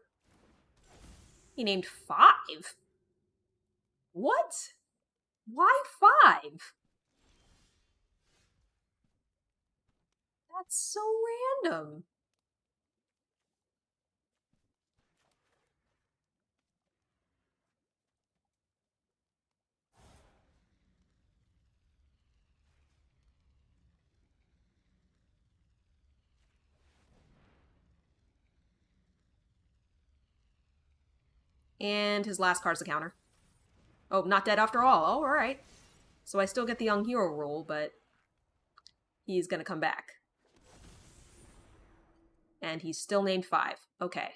He named 5. What? Why 5? That's so random. And his last card's a counter. Oh, not dead after all. Oh, alright. So I still get the young hero roll, but he's gonna come back. And he's still named 5. Okay.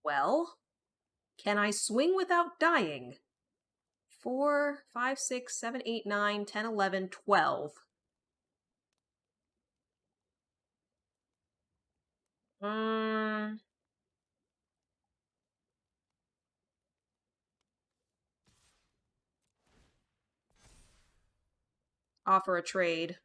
Well, can I swing without dying? 4, 5, 6, 7, 8, 9, 10, 11, 12. Offer a trade.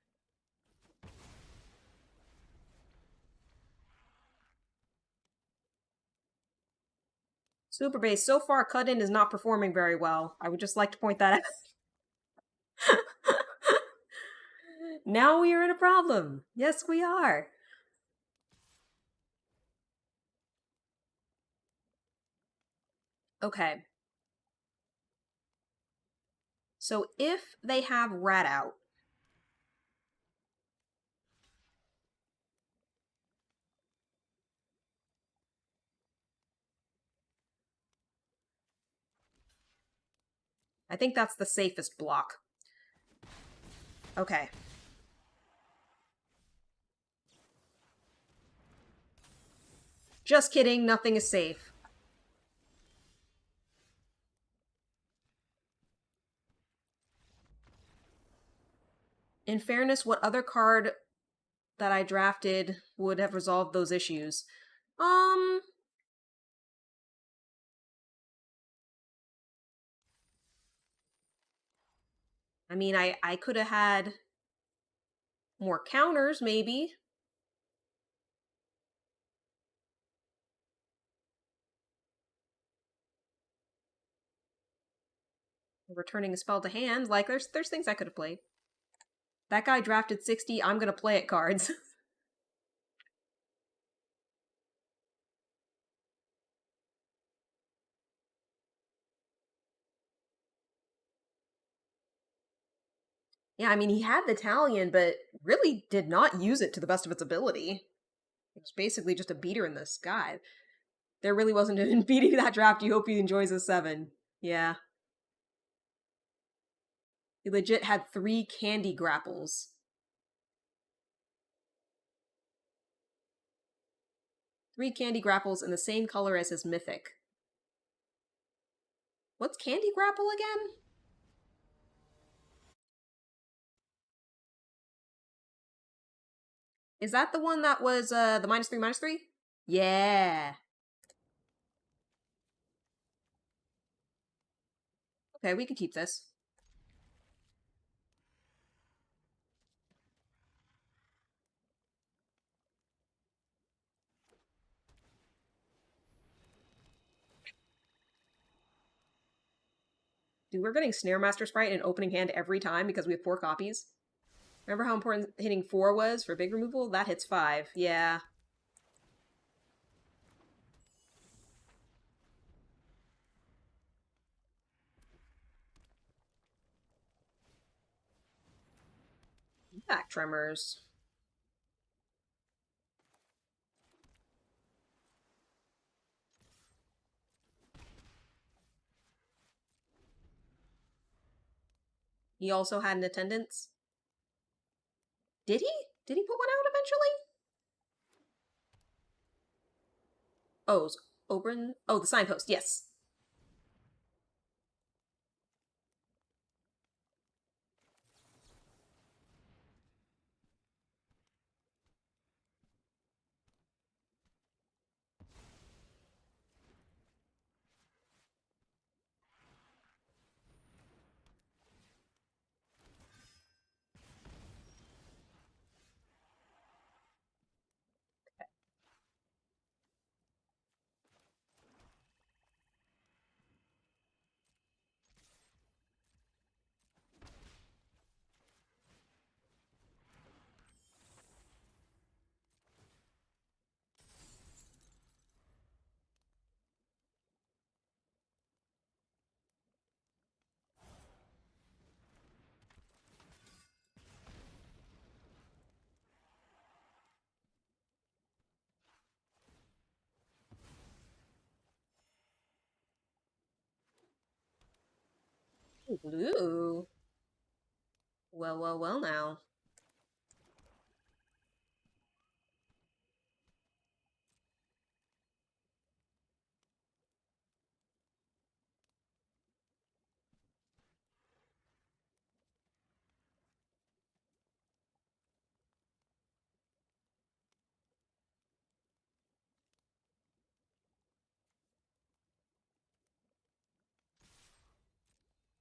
Super Base, so far Cut-In is not performing very well. I would just like to point that out. Now we are in a problem. Yes, we are. Okay. So if they have rat out, I think that's the safest block. Okay. Just kidding, nothing is safe. In fairness, what other card that I drafted would have resolved those issues? Um, I mean, I could have had more counters, maybe. Returning a spell to hand. Like, there's things I could have played. That guy drafted 60, I'm gonna play it cards. Yeah, I mean, he had the Italian, but really did not use it to the best of its ability. It was basically just a beater in the sky. There really wasn't an beating that draft. You hope he enjoys a 7. Yeah. He legit had 3 candy grapples. 3 candy grapples in the same color as his mythic. What's candy grapple again? Is that the one that was the -3/-3? Yeah. Okay, we can keep this. Dude, we're getting Snare Master Sprite in opening hand every time because we have 4 copies. Remember how important hitting 4 was for big removal? That hits 5. Yeah. Back tremors. He also had an attendance. Did he? Did he put one out eventually? Oh, Oberon? Oh, the signpost, yes. Ooh. Well, well, well now.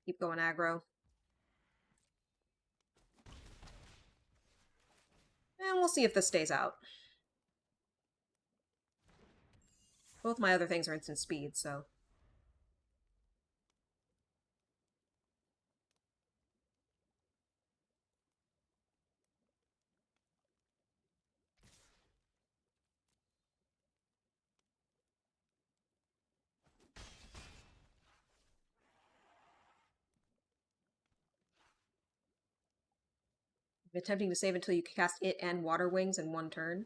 Keep going aggro. And we'll see if this stays out. Both my other things are instant speed, so... Attempting to save until you cast it and Water Wings in one turn.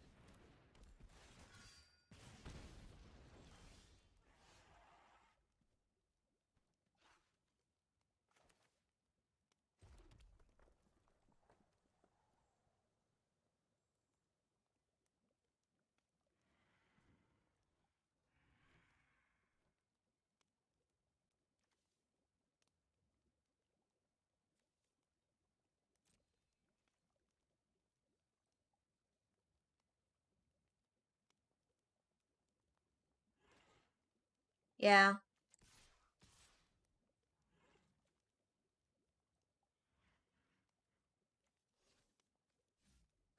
Yeah.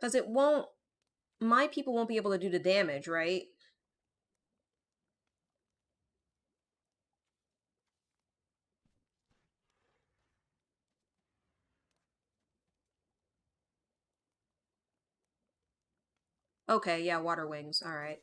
Because it won't... My people won't be able to do the damage, right? Okay, yeah, Water Wings. Alright.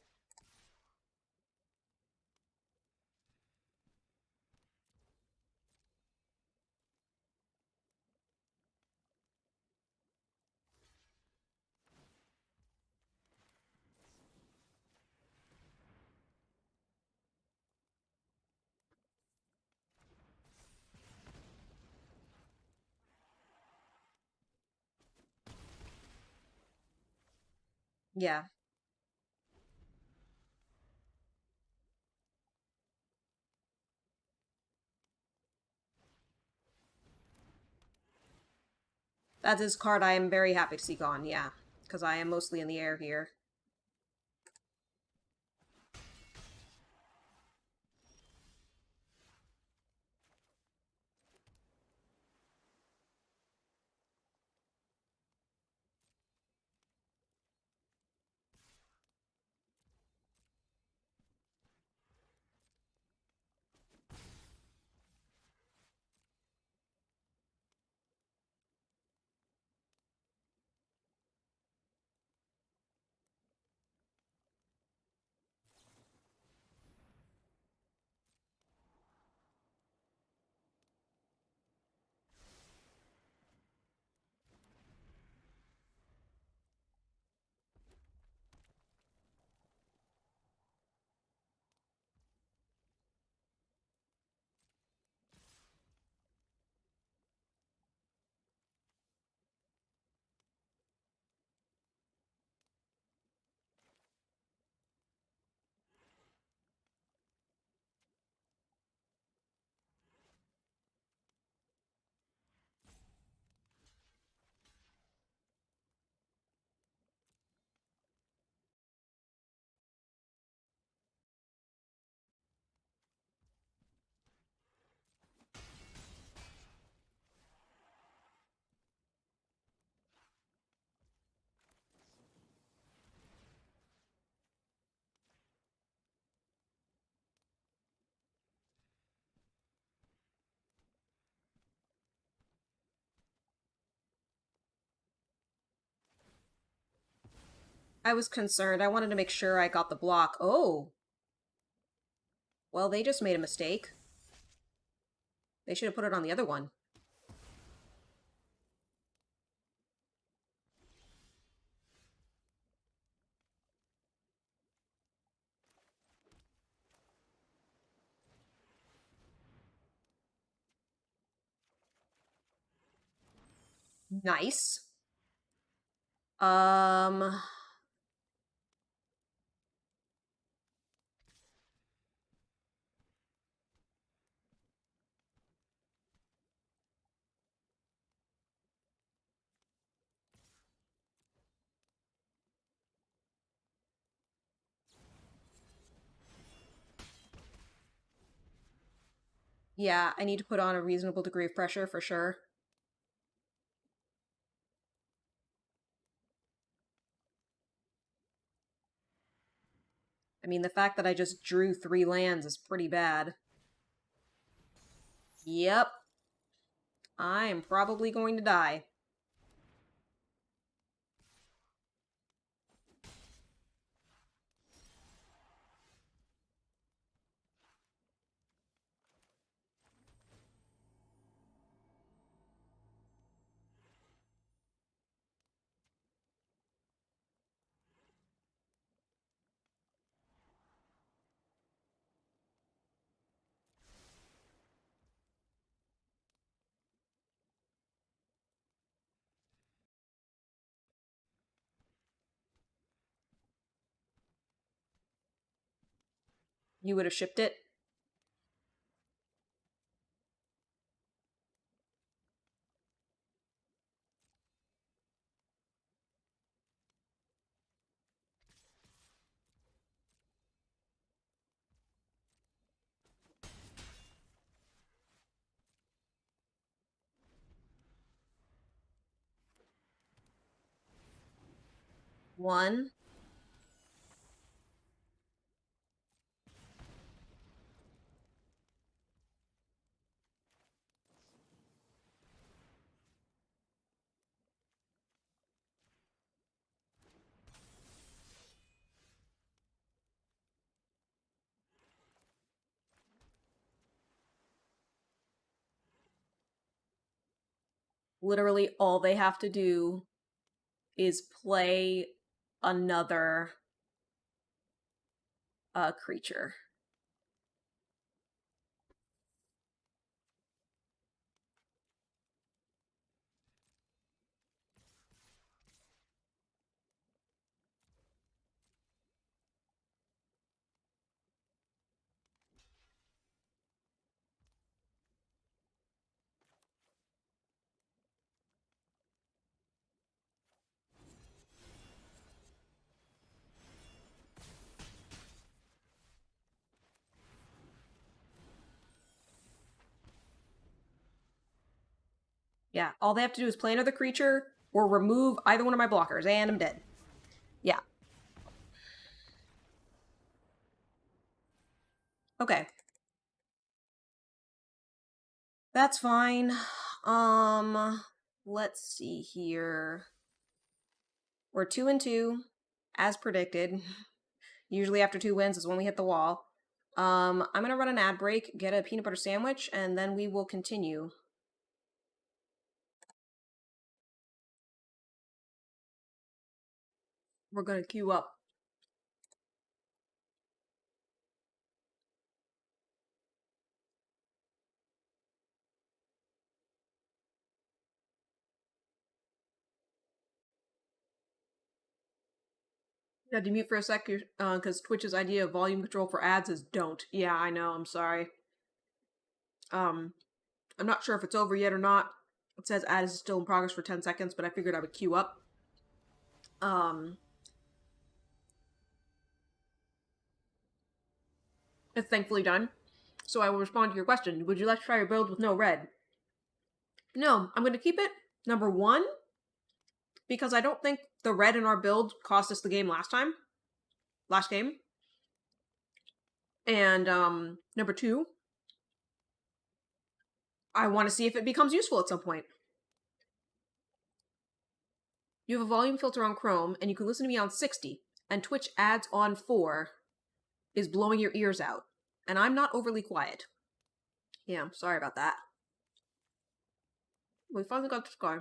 Yeah. That is card I am very happy to see gone, yeah. Because I am mostly in the air here. I was concerned. I wanted to make sure I got the block. Oh. Well, they just made a mistake. They should have put it on the other one. Nice. Um... Yeah, I need to put on a reasonable degree of pressure for sure. I mean, the fact that I just drew 3 lands is pretty bad. Yep. I'm probably going to die. You would have shipped it? One. Literally all they have to do is play another creature. Yeah, all they have to do is play another creature or remove either one of my blockers, and I'm dead. Yeah. Okay. That's fine. Let's see here. We're 2-2, as predicted. Usually after 2 wins is when we hit the wall. I'm gonna run an ad break, get a peanut butter sandwich, and then we will continue. We're gonna queue up. You had to mute for a sec, because Twitch's idea of volume control for ads is don't. Yeah, I know, I'm sorry. I'm not sure if it's over yet or not. It says ad is still in progress for 10 seconds, but I figured I would queue up. It's thankfully done. So I will respond to your question. Would you like to try your build with no red? No, I'm going to keep it. Number one, because I don't think the red in our build cost us the game last game. And number two, I want to see if it becomes useful at some point. You have a volume filter on Chrome, and you can listen to me on 60, and Twitch ads on 4 is blowing your ears out. And I'm not overly quiet. Yeah, I'm sorry about that. We finally got this guy.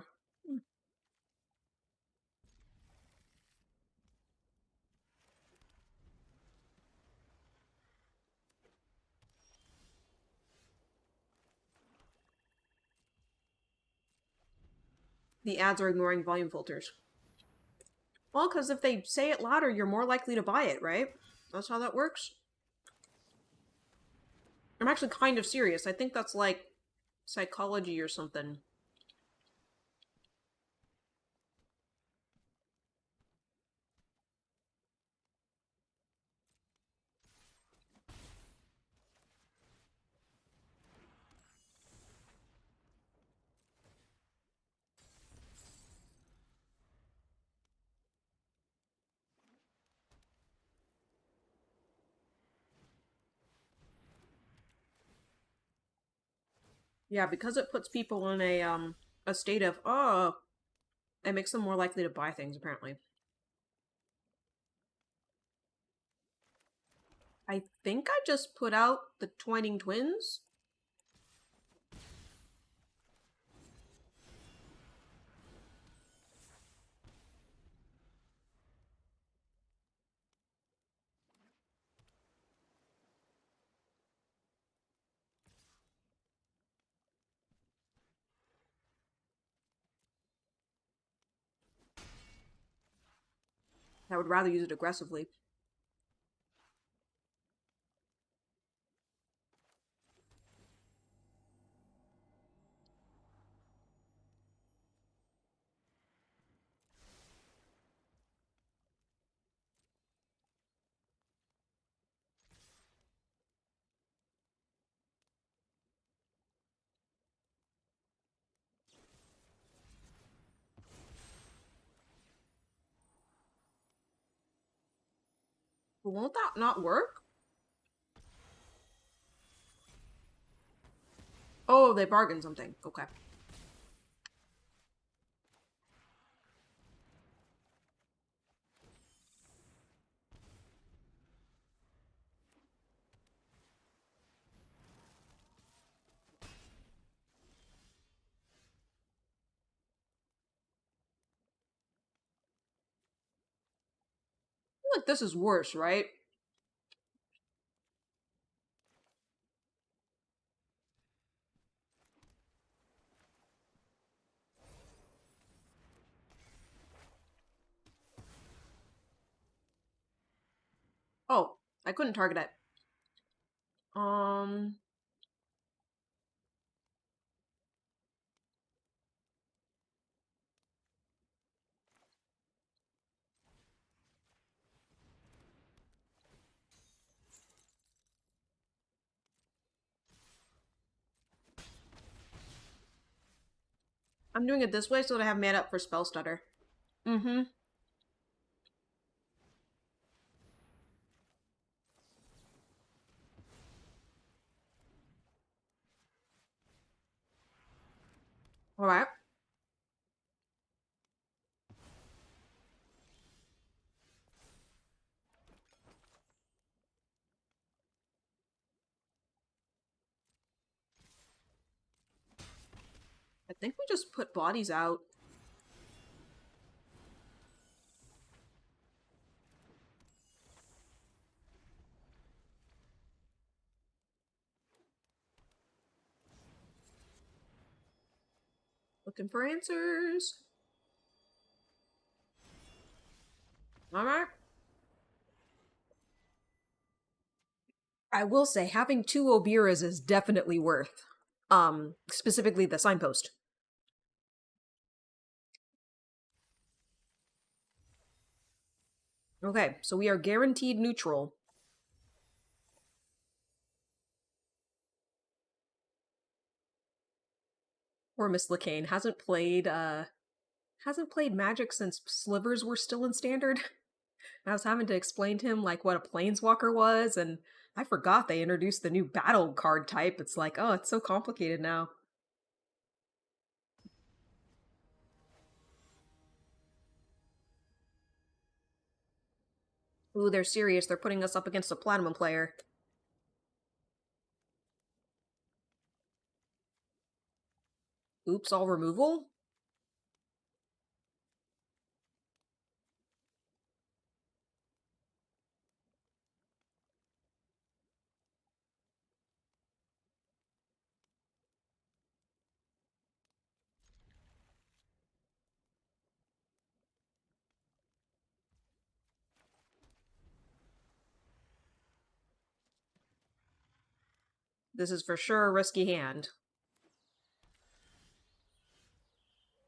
The ads are ignoring volume filters. Well, because if they say it louder, you're more likely to buy it, right? That's how that works. I'm actually kind of serious. I think that's like psychology or something. Yeah, because it puts people in a state of it makes them more likely to buy things apparently. I think I just put out the Twining Twins. I would rather use it aggressively. Won't that not work? Oh, they bargained something. Okay. I feel like this is worse, right? Oh, I couldn't target it. Um, I'm doing it this way so that I have mana up for spell stutter. Mm-hmm. All right. I think we just put bodies out. Looking for answers. All right. I will say having two Obiras is definitely worth. Specifically the signpost. Okay, so we are guaranteed neutral. Poor Miss Lacane hasn't played Magic since Slivers were still in Standard. I was having to explain to him like what a Planeswalker was, and I forgot they introduced the new battle card type. It's like, oh, it's so complicated now. Ooh, they're serious. They're putting us up against a Platinum player. Oops, all removal? This is for sure a risky hand.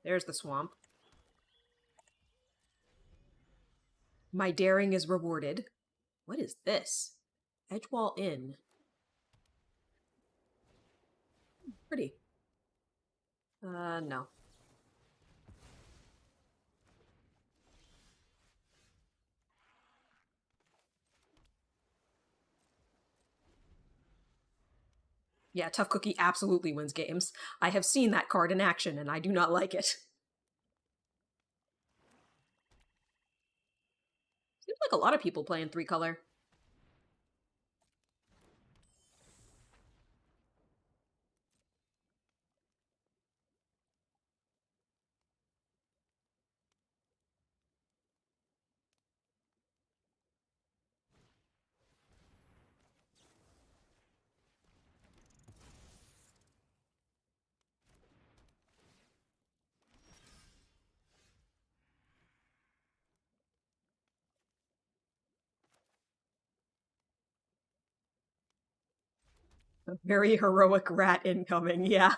There's the swamp. My daring is rewarded. What is this? Edgewall Inn. Pretty. No. Yeah, Tough Cookie absolutely wins games. I have seen that card in action, and I do not like it. Seems like a lot of people play in 3-color. A very heroic rat incoming, yeah.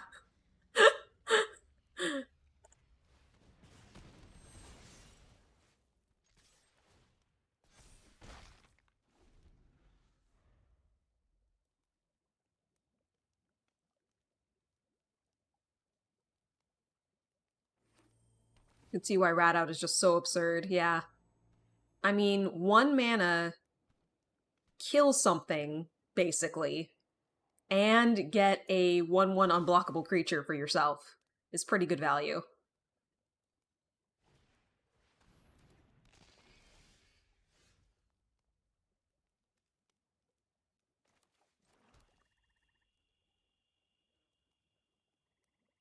You can see why Rat Out is just so absurd, yeah. I mean, 1 mana kill something, basically, and get a 1/1 unblockable creature for yourself is pretty good value.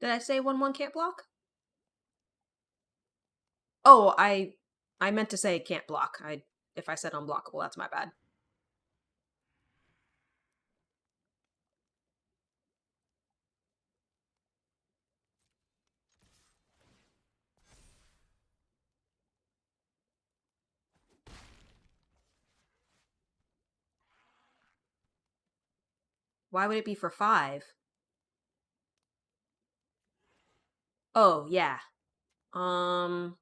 Did I say 1/1 can't block? Oh, I meant to say can't block. If I said unblockable, that's my bad. Why would it be for 5? Oh, yeah. Um,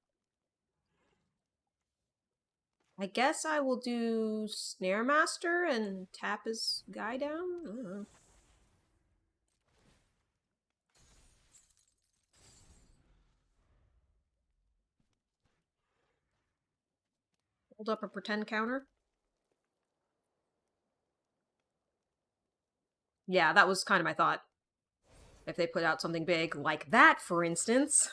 I guess I will do Snare Master and tap his guy down. I don't know. Hold up a pretend counter. Yeah, that was kind of my thought. If they put out something big like that, for instance.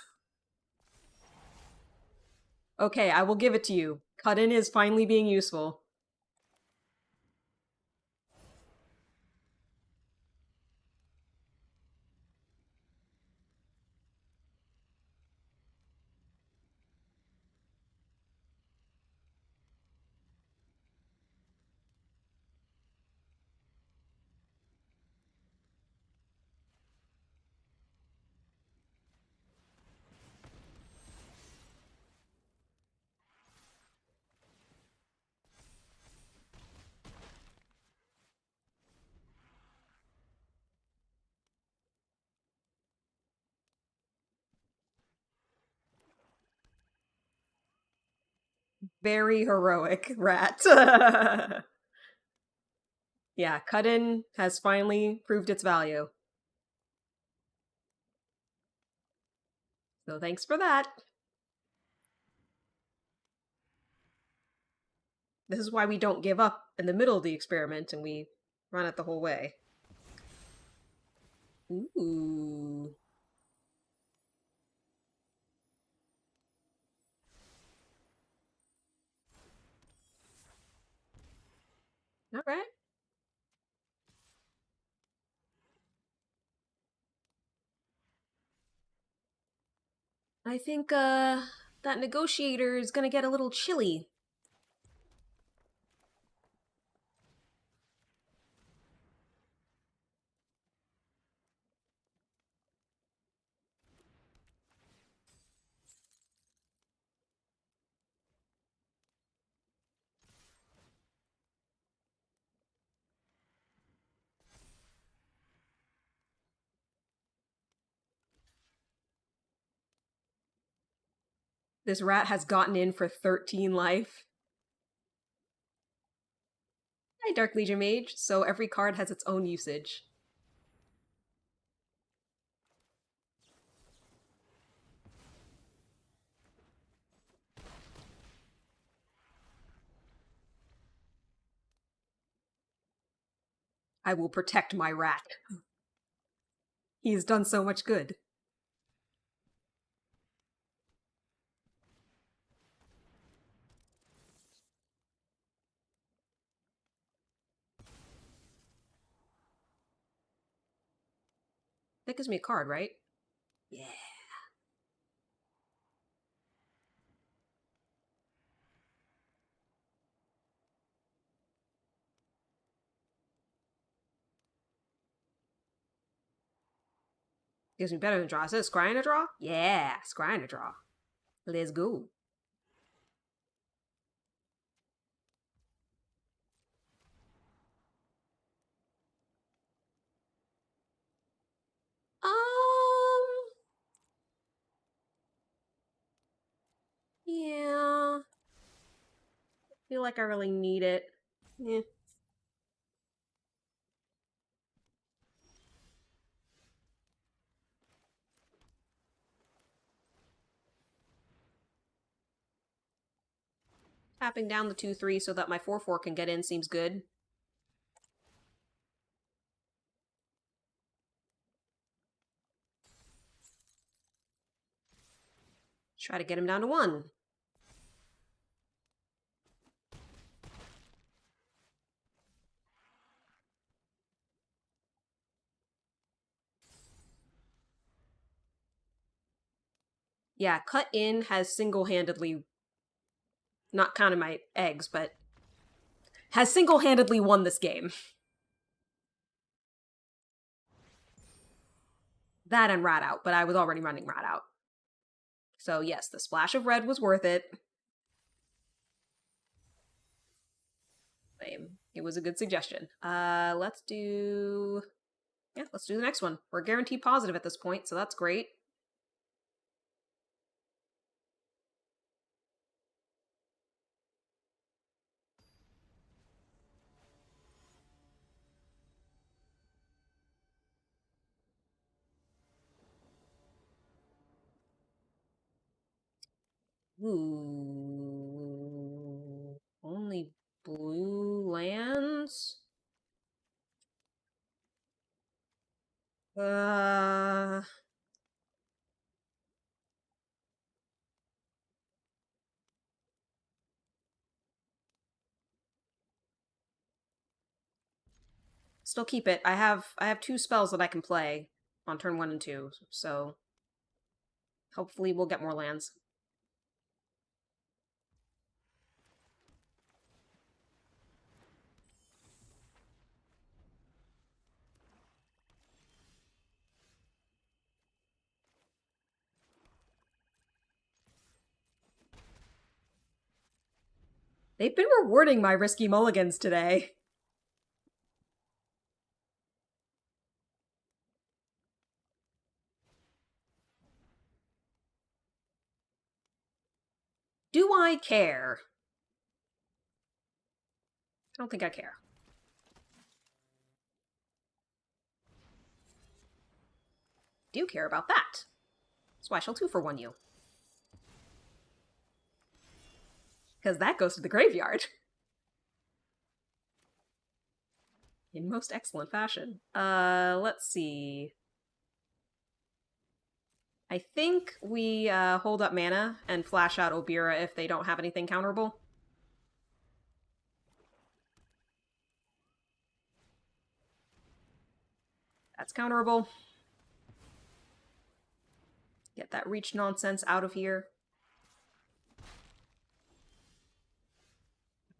Okay, I will give it to you. Cut in is finally being useful. Very heroic, rat. Yeah, cut in has finally proved its value. So thanks for that. This is why we don't give up in the middle of the experiment and we run it the whole way. Ooh. All right. I think that negotiator is gonna get a little chilly. This rat has gotten in for 13 life. Hi, Dark Legion Mage. So every card has its own usage. I will protect my rat. He's done so much good. That gives me a card, right? Yeah. Gives me better than draw. Is it scrying a draw? Yeah, scrying a draw. Let's go. Um, yeah. Feel like I really need it. Yeah. Tapping down the 2/3 so that my 4/4 can get in seems good. Try to get him down to 1. Yeah, cut in has single-handedly, not counting my eggs, but has single-handedly won this game. That and Rat Out, but I was already running Rat Out. So yes, the splash of red was worth it. Lame. It was a good suggestion. Let's do... Yeah, let's do the next one. We're guaranteed positive at this point, so that's great. Ooh. Only blue lands? Uh... Still keep it. I have 2 spells that I can play on turn 1 and 2, so hopefully we'll get more lands. They've been rewarding my risky mulligans today. Do I care? I don't think I care. Do care about that. So I shall 2-for-1 you. Because that goes to the graveyard. In most excellent fashion. Let's see. I think we hold up mana and flash out Obira if they don't have anything counterable. That's counterable. Get that reach nonsense out of here.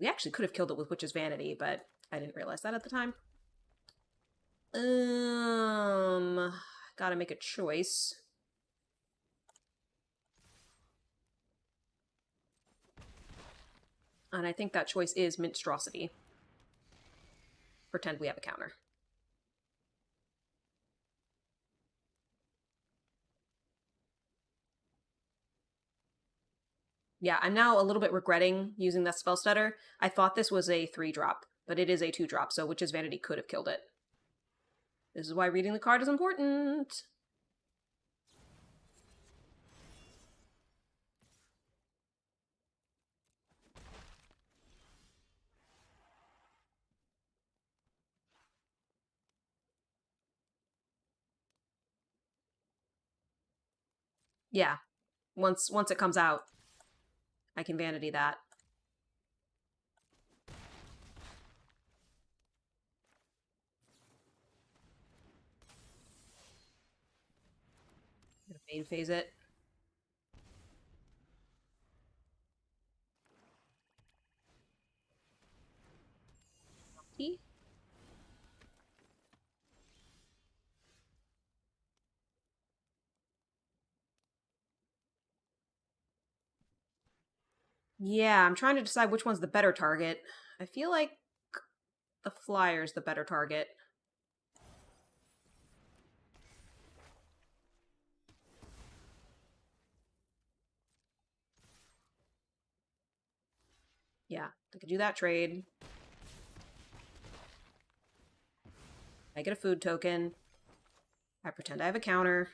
We actually could have killed it with Witch's Vanity, but I didn't realize that at the time. Gotta make a choice. And I think that choice is Minstrosity. Pretend we have a counter. Yeah, I'm now a little bit regretting using that spell stutter. I thought this was a 3-drop, but it is a 2-drop, so Witch's Vanity could have killed it. This is why reading the card is important. Yeah, once it comes out, I can Vanity that. I'm gonna main phase it. Yeah, I'm trying to decide which one's the better target. I feel like the flyer's the better target. Yeah, I could do that trade. I get a food token. I pretend I have a counter.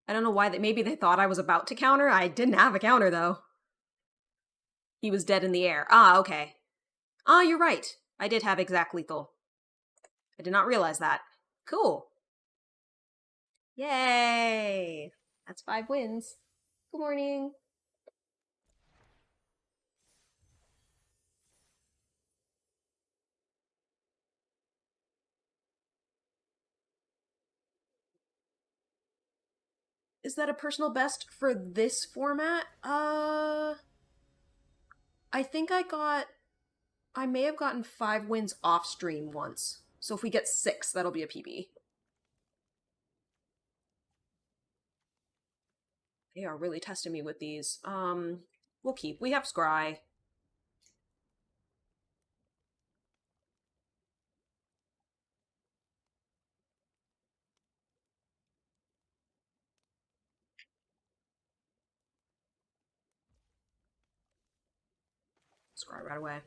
I don't know why. Maybe they thought I was about to counter. I didn't have a counter, though. He was dead in the air. Ah, okay. Ah, you're right. I did have exact lethal. I did not realize that. Cool. Yay! That's 5 wins. Good morning. Is that a personal best for this format? I think I may have gotten 5 wins off stream once. So if we get 6, that'll be a PB. They are really testing me with these. We'll keep. We have Scry. Scry right away.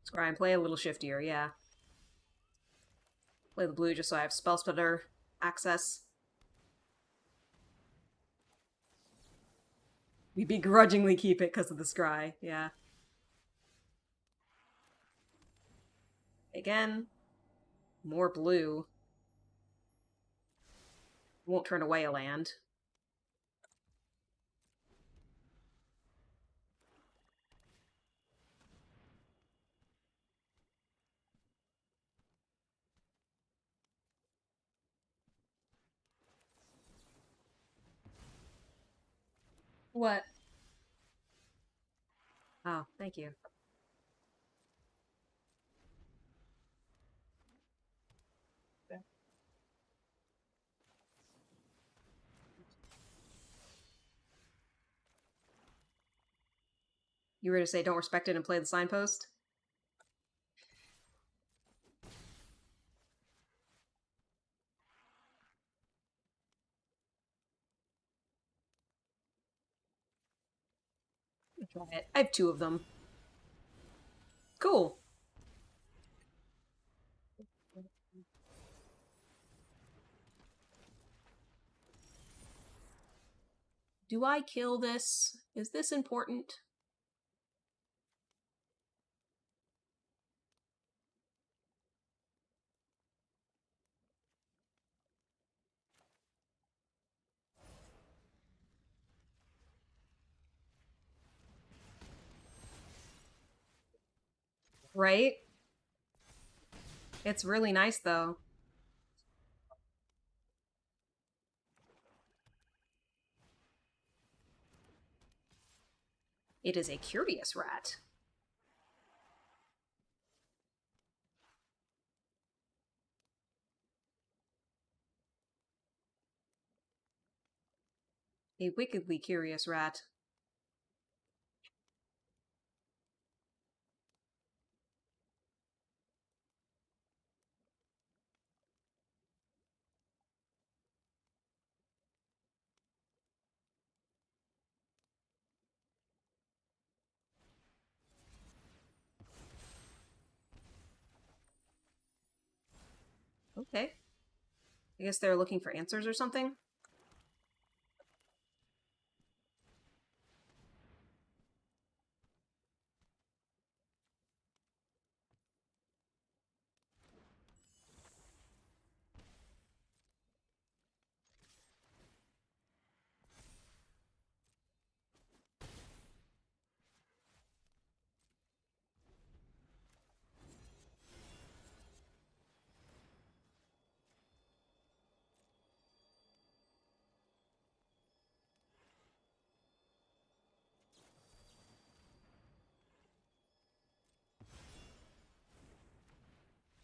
Scry and play a little shiftier, yeah. Play the blue just so I have spell splitter access. We begrudgingly keep it because of the scry, yeah. Again, more blue. Won't turn away a land. What? Oh, thank you. You were to say don't respect it and play the signpost? Try it. I have 2 of them. Cool. Do I kill this? Is this important? Right? It's really nice, though. It is a curious rat. A wickedly curious rat. Okay. I guess they're looking for answers or something?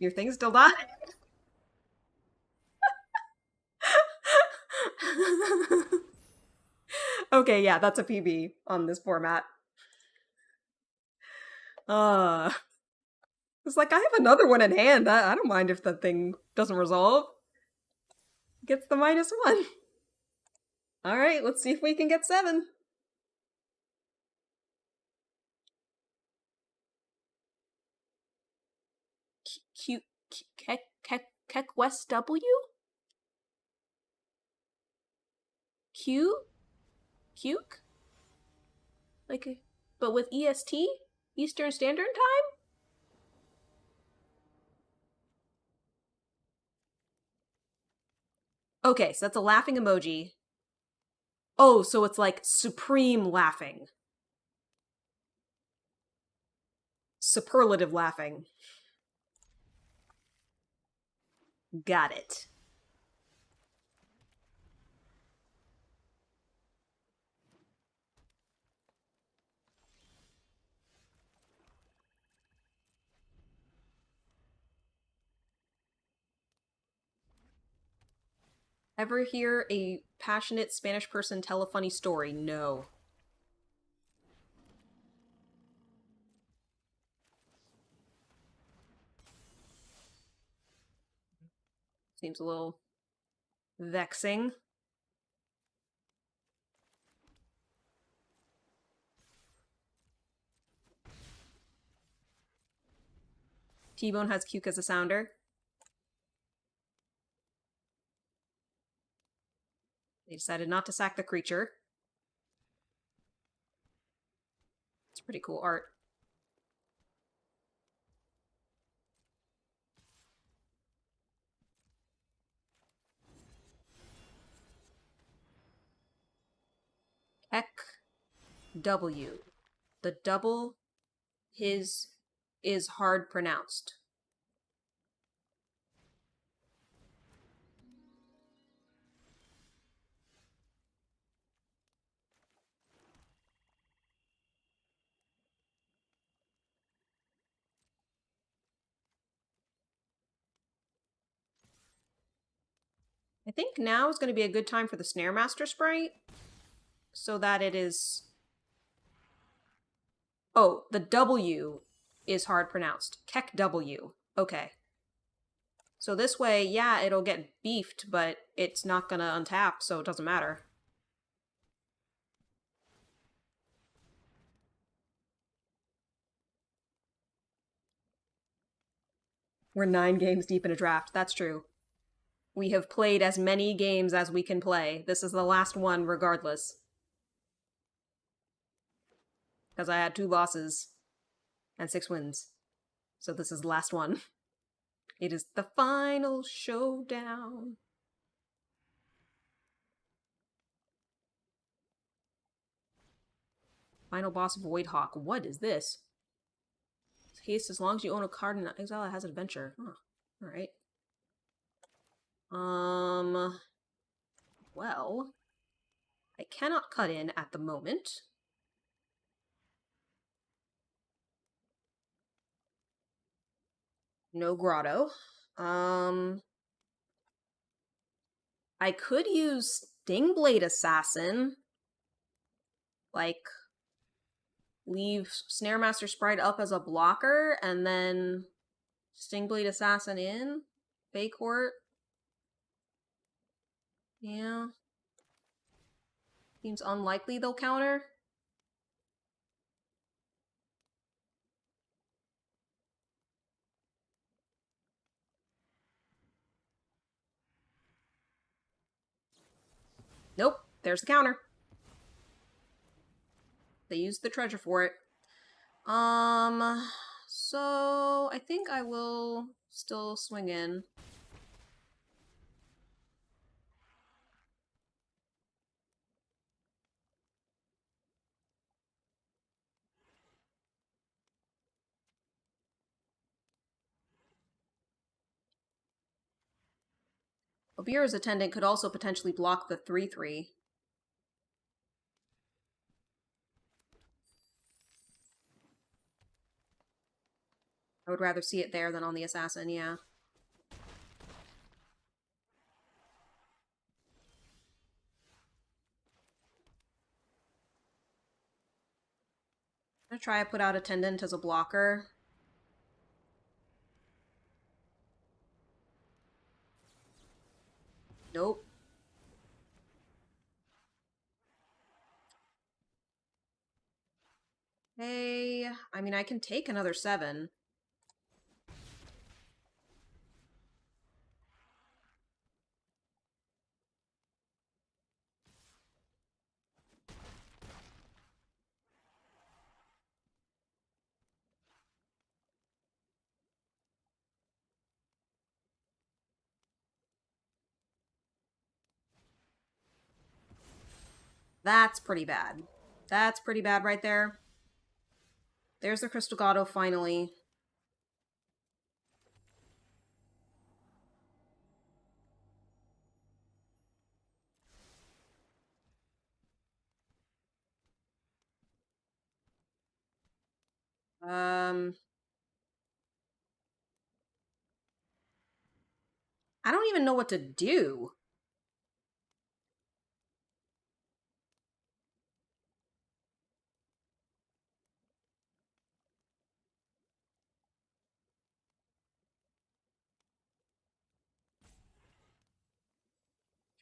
Your thing still died? Okay, yeah, that's a PB on this format. It's like, I have another one in hand. I don't mind if the thing doesn't resolve. Gets the -1. Alright, let's see if we can get 7. Keck West W? Q? Cuke? Like, but with EST? Eastern Standard Time? Okay, so that's a laughing emoji. Oh, so it's like supreme laughing. Superlative laughing. Got it. Ever hear a passionate Spanish person tell a funny story? No. Seems a little vexing. T-Bone has Cuke as a sounder. They decided not to sack the creature. It's pretty cool art. Heck W. The double his is hard pronounced. I think now is going to be a good time for the Snare Master sprite, so that it is... Oh, the W is hard pronounced. Keck W. Okay. So this way, yeah, it'll get beefed, but it's not going to untap, so it doesn't matter. We're 9 games deep in a draft. That's true. We have played as many games as we can play. This is the last one regardless. Because I had 2 losses and 6 wins. So this is the last one. It is the final showdown. Final boss Voidhawk. What is this? Haste as long as you own a card in exile that has adventure. Huh. Alright. Well, I cannot cut in at the moment. No grotto. I could use Stingblade Assassin. Like, leave Snare Master Sprite up as a blocker, and then Stingblade Assassin in. Baycourt. Yeah. Seems unlikely they'll counter. Nope, there's the counter. They used the treasure for it. So I think I will still swing in. Obira's Attendant could also potentially block the 3/3. I would rather see it there than on the Assassin, yeah. I'm gonna try to put out Attendant as a blocker. Nope. Hey, I mean, I can take another 7. That's pretty bad. That's pretty bad right there. There's the Crystal Gato finally. Um, I don't even know what to do.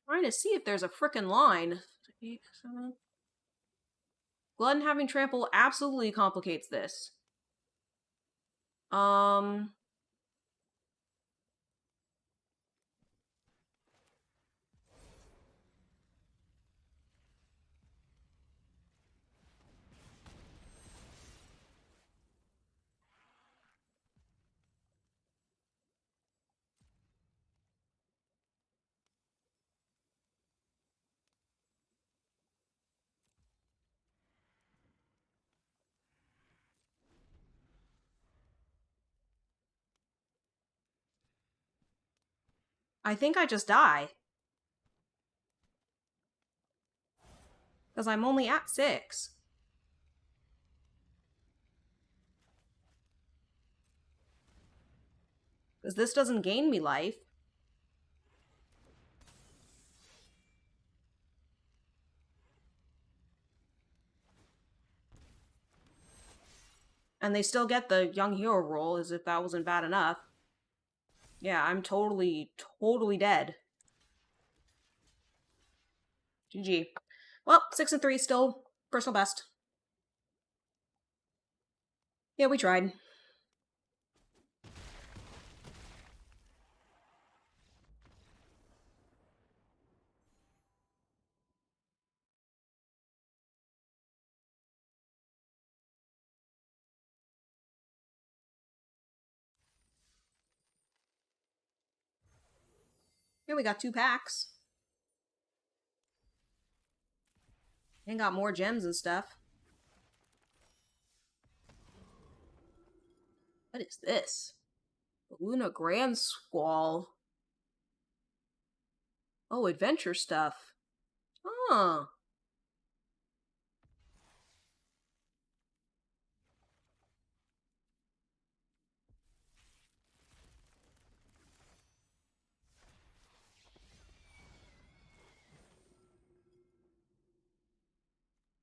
Trying to see if there's a frickin' line. 8, 7. Glutton having trample absolutely complicates this. Um, I think I just die. Because I'm only at 6. Because this doesn't gain me life. And they still get the young hero roll as if that wasn't bad enough. Yeah, I'm totally, totally dead. GG. Well, 6 and 3 still personal best. Yeah, we tried. Yeah, we got 2 packs. And got more gems and stuff. What is this? Luna Grand Squall. Oh, adventure stuff. Huh.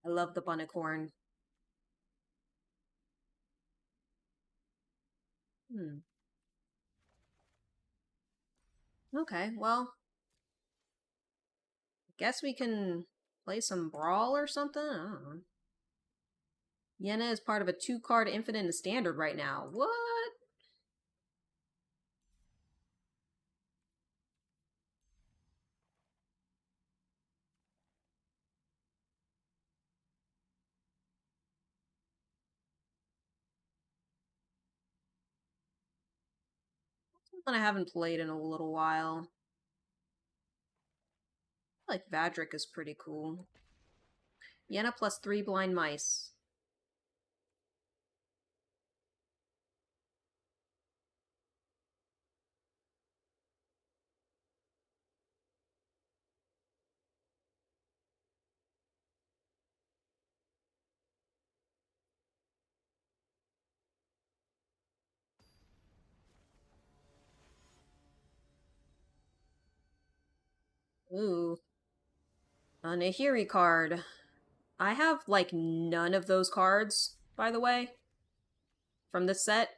I love the Bunnicorn. Okay, well, guess we can play some Brawl or something? I don't know. Yenna is part of a 2-card infinite in standard right now. What? One I haven't played in a little while. I like Vadric is pretty cool. Yenna plus 3 blind mice. Ooh. A Nahiri card. I have, like, none of those cards, by the way, from this set.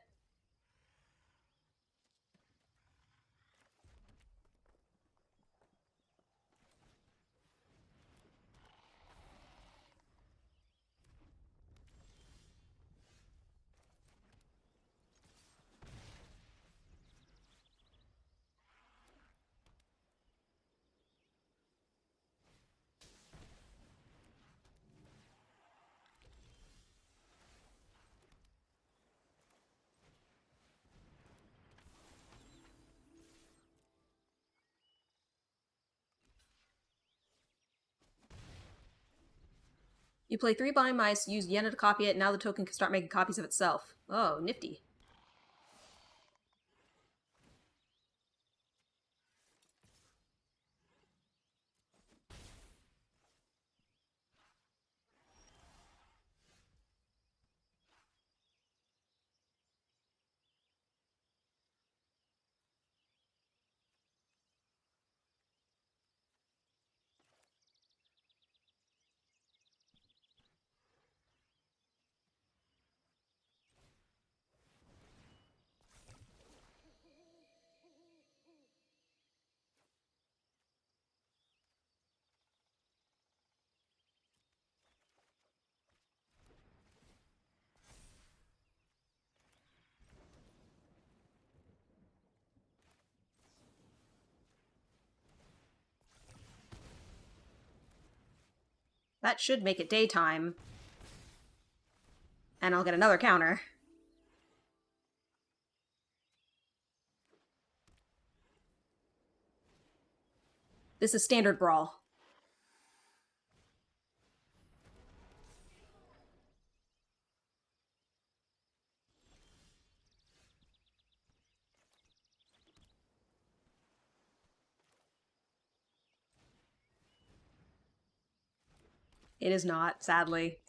You play 3 blind mice, use Yenna to copy it, and now the token can start making copies of itself. Oh, nifty. That should make it daytime. And I'll get another counter. This is standard brawl. It is not, sadly.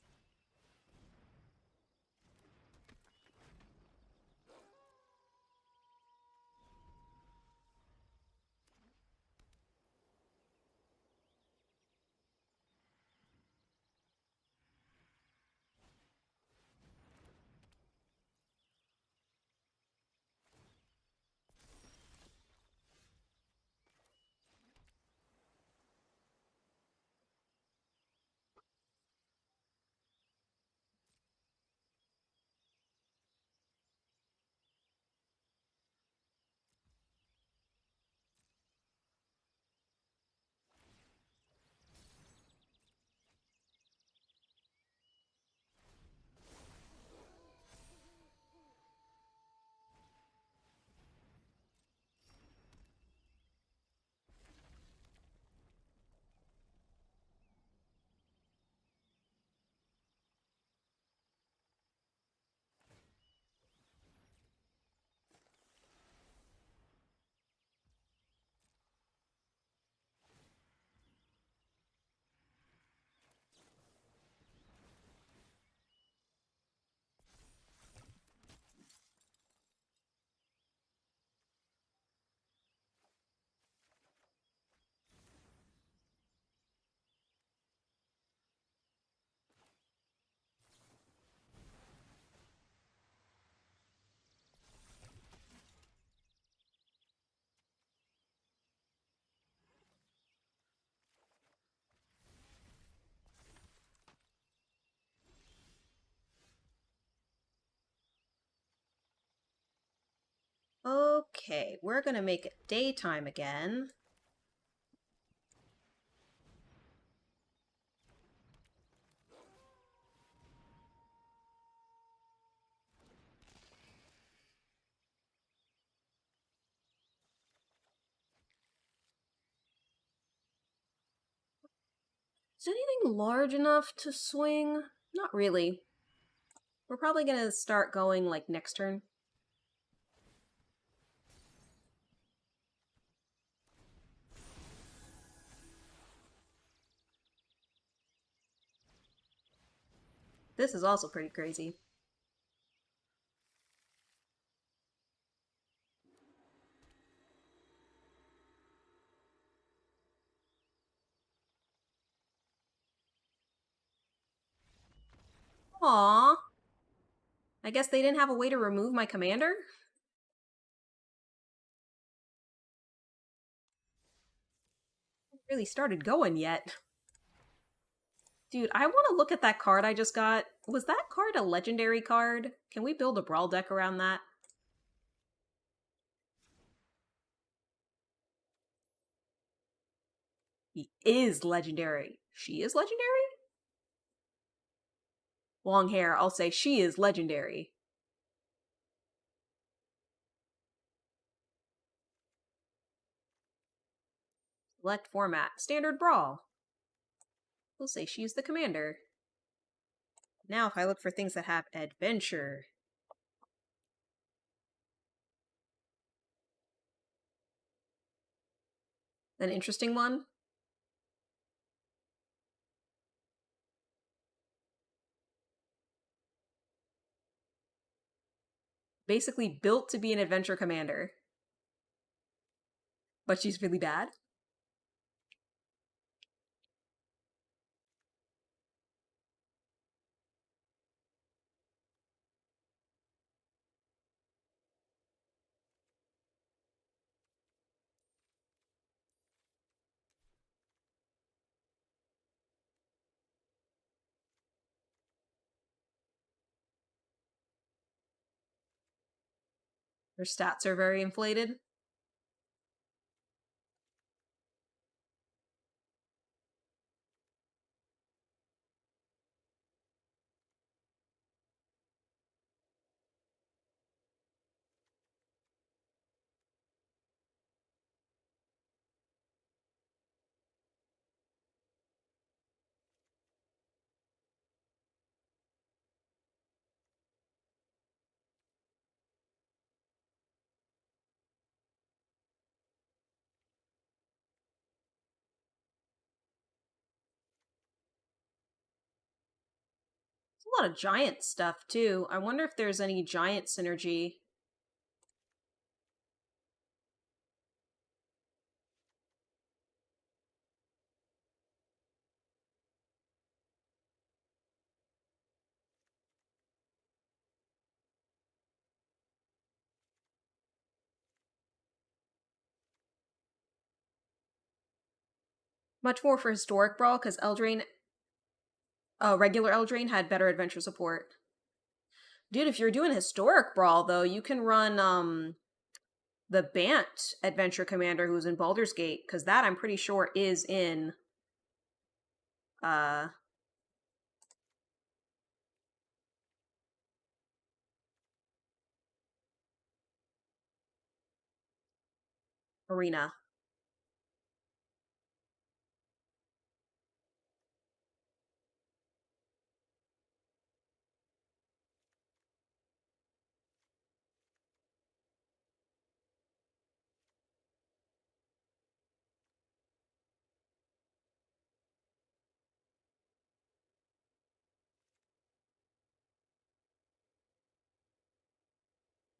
Okay, we're gonna make it daytime again. Is anything large enough to swing? Not really. We're probably gonna start going, like, next turn. This is also pretty crazy. Aww. I guess they didn't have a way to remove my commander? Really started going yet. Dude, I want to look at that card I just got. Was that card a legendary card? Can we build a brawl deck around that? He is legendary. She is legendary? Long hair, I'll say she is legendary. Select format. Standard brawl. We'll say she's the commander. Now, if I look for things that have adventure, an interesting one. Basically built to be an adventure commander, but she's really bad. Her stats are very inflated. It's a lot of giant stuff too. I wonder if there's any giant synergy. Much more for historic brawl because Eldraine, regular Eldraine had better adventure support. Dude, if you're doing historic brawl though, you can run the Bant adventure commander who's in Baldur's Gate because that I'm pretty sure is in uh Arena.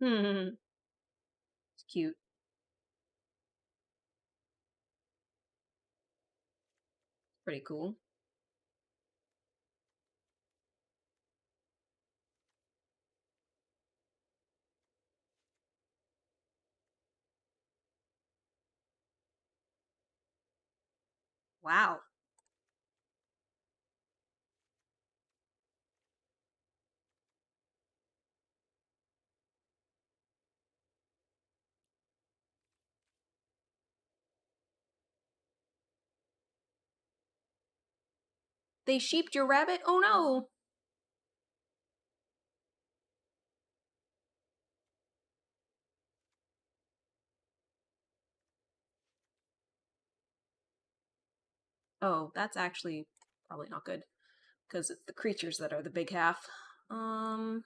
Hmm, it's cute. Pretty cool. Wow. They sheeped your rabbit? Oh no. Oh, that's actually probably not good because it's the creatures that are the big half. Um,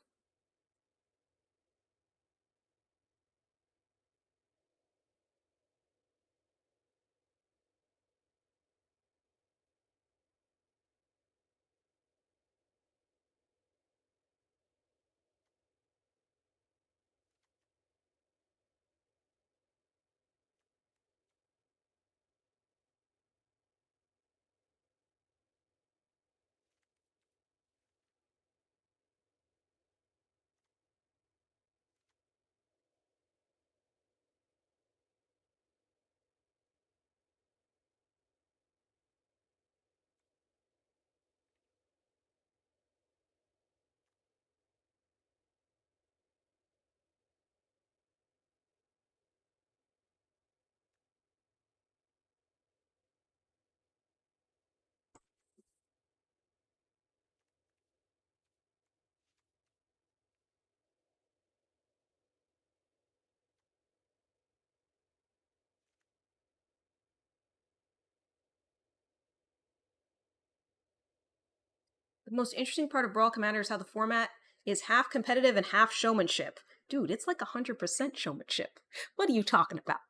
The most interesting part of Brawl Commander is how the format is half competitive and half showmanship. Dude, it's like 100% showmanship. What are you talking about?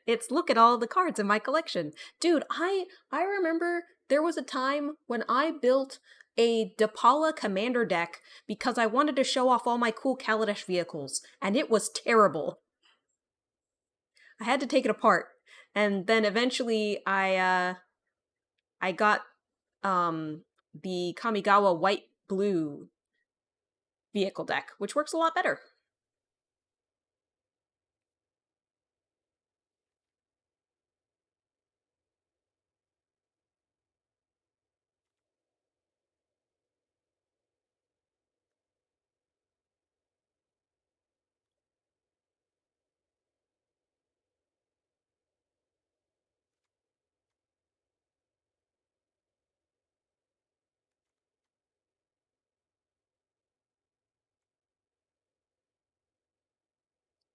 It's look at all the cards in my collection. Dude, I remember there was a time when I built a Depala commander deck because I wanted to show off all my cool Kaladesh vehicles, and it was terrible. I had to take it apart. And then eventually I got the Kamigawa white blue vehicle deck, which works a lot better.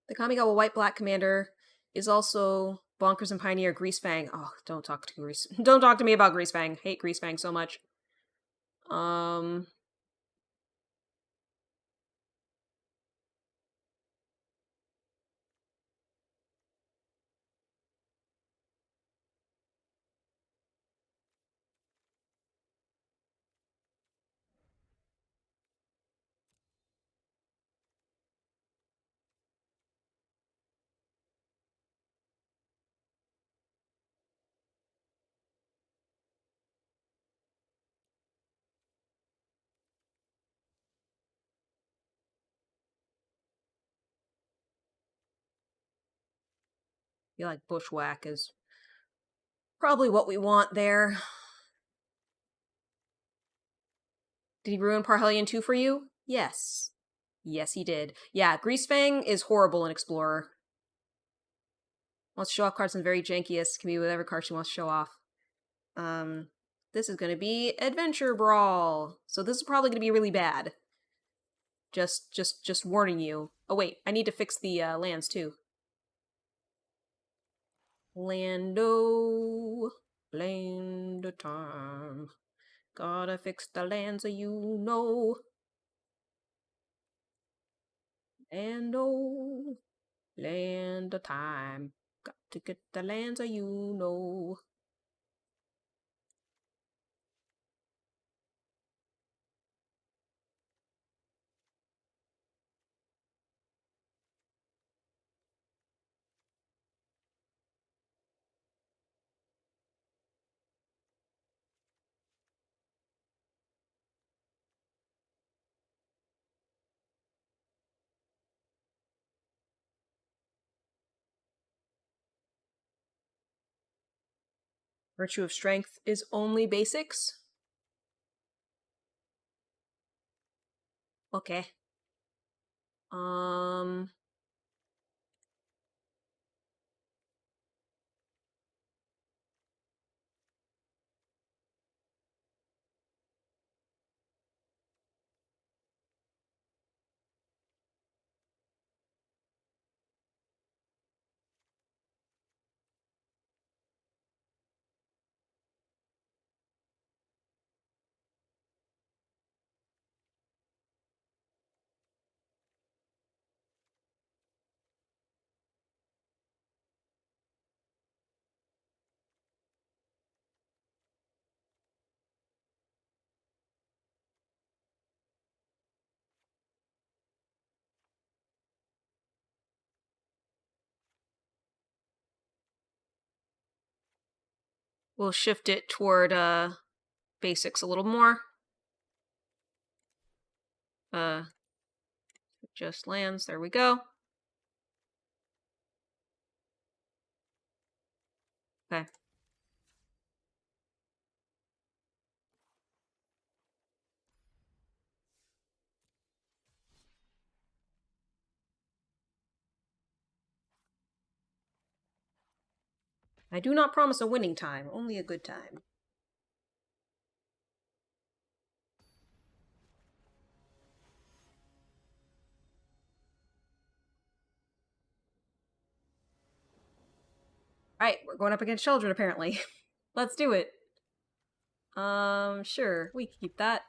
The Kamigawa white black commander is also Bonkers and Pioneer Greasefang. Oh, don't talk to Grease. Don't talk to me about Greasefang. Hate Greasefang so much. Um, feel like Bushwhack is probably what we want there. Did he ruin Parhelion 2 for you? Yes. Yes, he did. Yeah, Greasefang is horrible in Explorer. Wants to show off cards in very jankiest. Can be whatever card she wants to show off. Um, this is gonna be Adventure Brawl. So this is probably gonna be really bad. Just warning you. Oh wait, I need to fix the lands too. Lando, land of time. Gotta fix the lands so you know. Lando, land of time. Got to get the lands so you know. Virtue of Strength is only basics. Okay. Um, we'll shift it toward basics a little more. Uh, just lands. There we go. Okay. I do not promise a winning time, only a good time. Alright, we're going up against children apparently. Let's do it. Sure, we can keep that.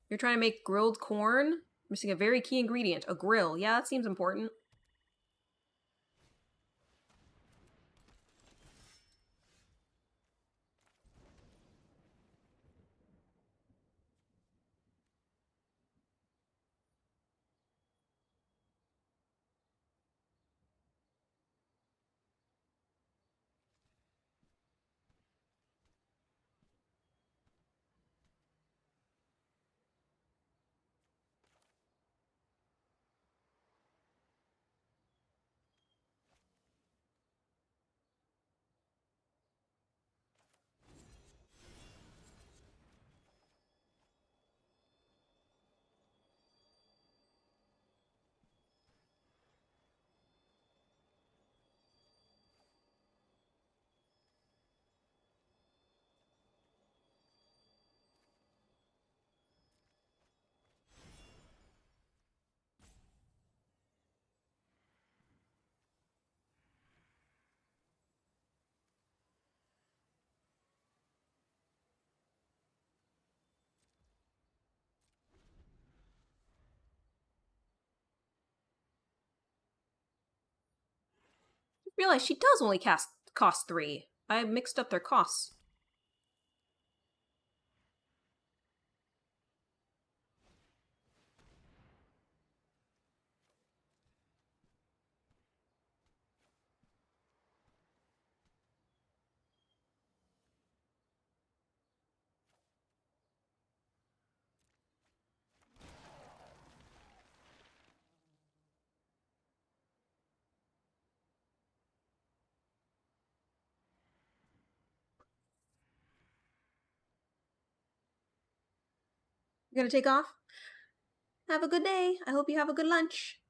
You're trying to make grilled corn? Missing a very key ingredient. A grill. Yeah, that seems important. I realize she does only cost 3. I mixed up their costs. You're gonna take off? Have a good day. I hope you have a good lunch.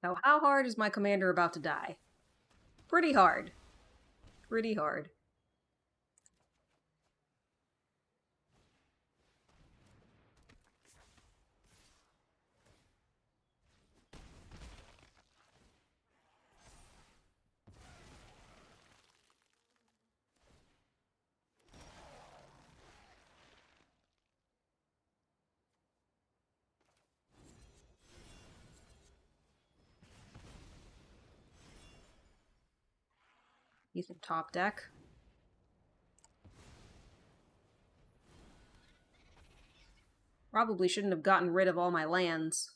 So, how hard is my commander about to die? Pretty hard. Pretty hard. He's in top deck. Probably shouldn't have gotten rid of all my lands.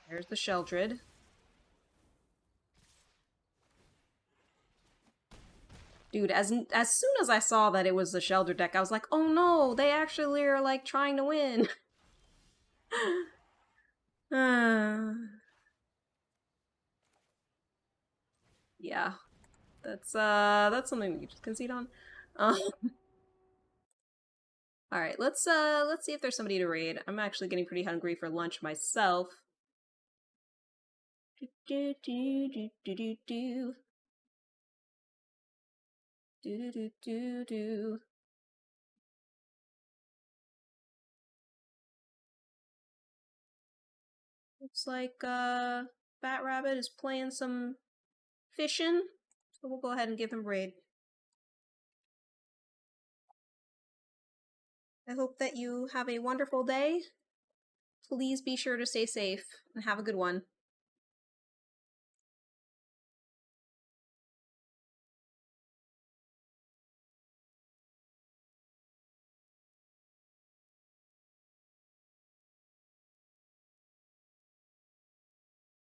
There's the Sheldred. Dude, as soon as I saw that it was the Sheldred deck, I was like, oh no, they actually are, like, trying to win. Yeah. That's something we just concede on. Alright, let's see if there's somebody to raid. I'm actually getting pretty hungry for lunch myself. Do do do do do do do. Do do do do do. Looks like Bat Rabbit is playing some fishing. So we'll go ahead and give him raid. I hope that you have a wonderful day. Please be sure to stay safe and have a good one.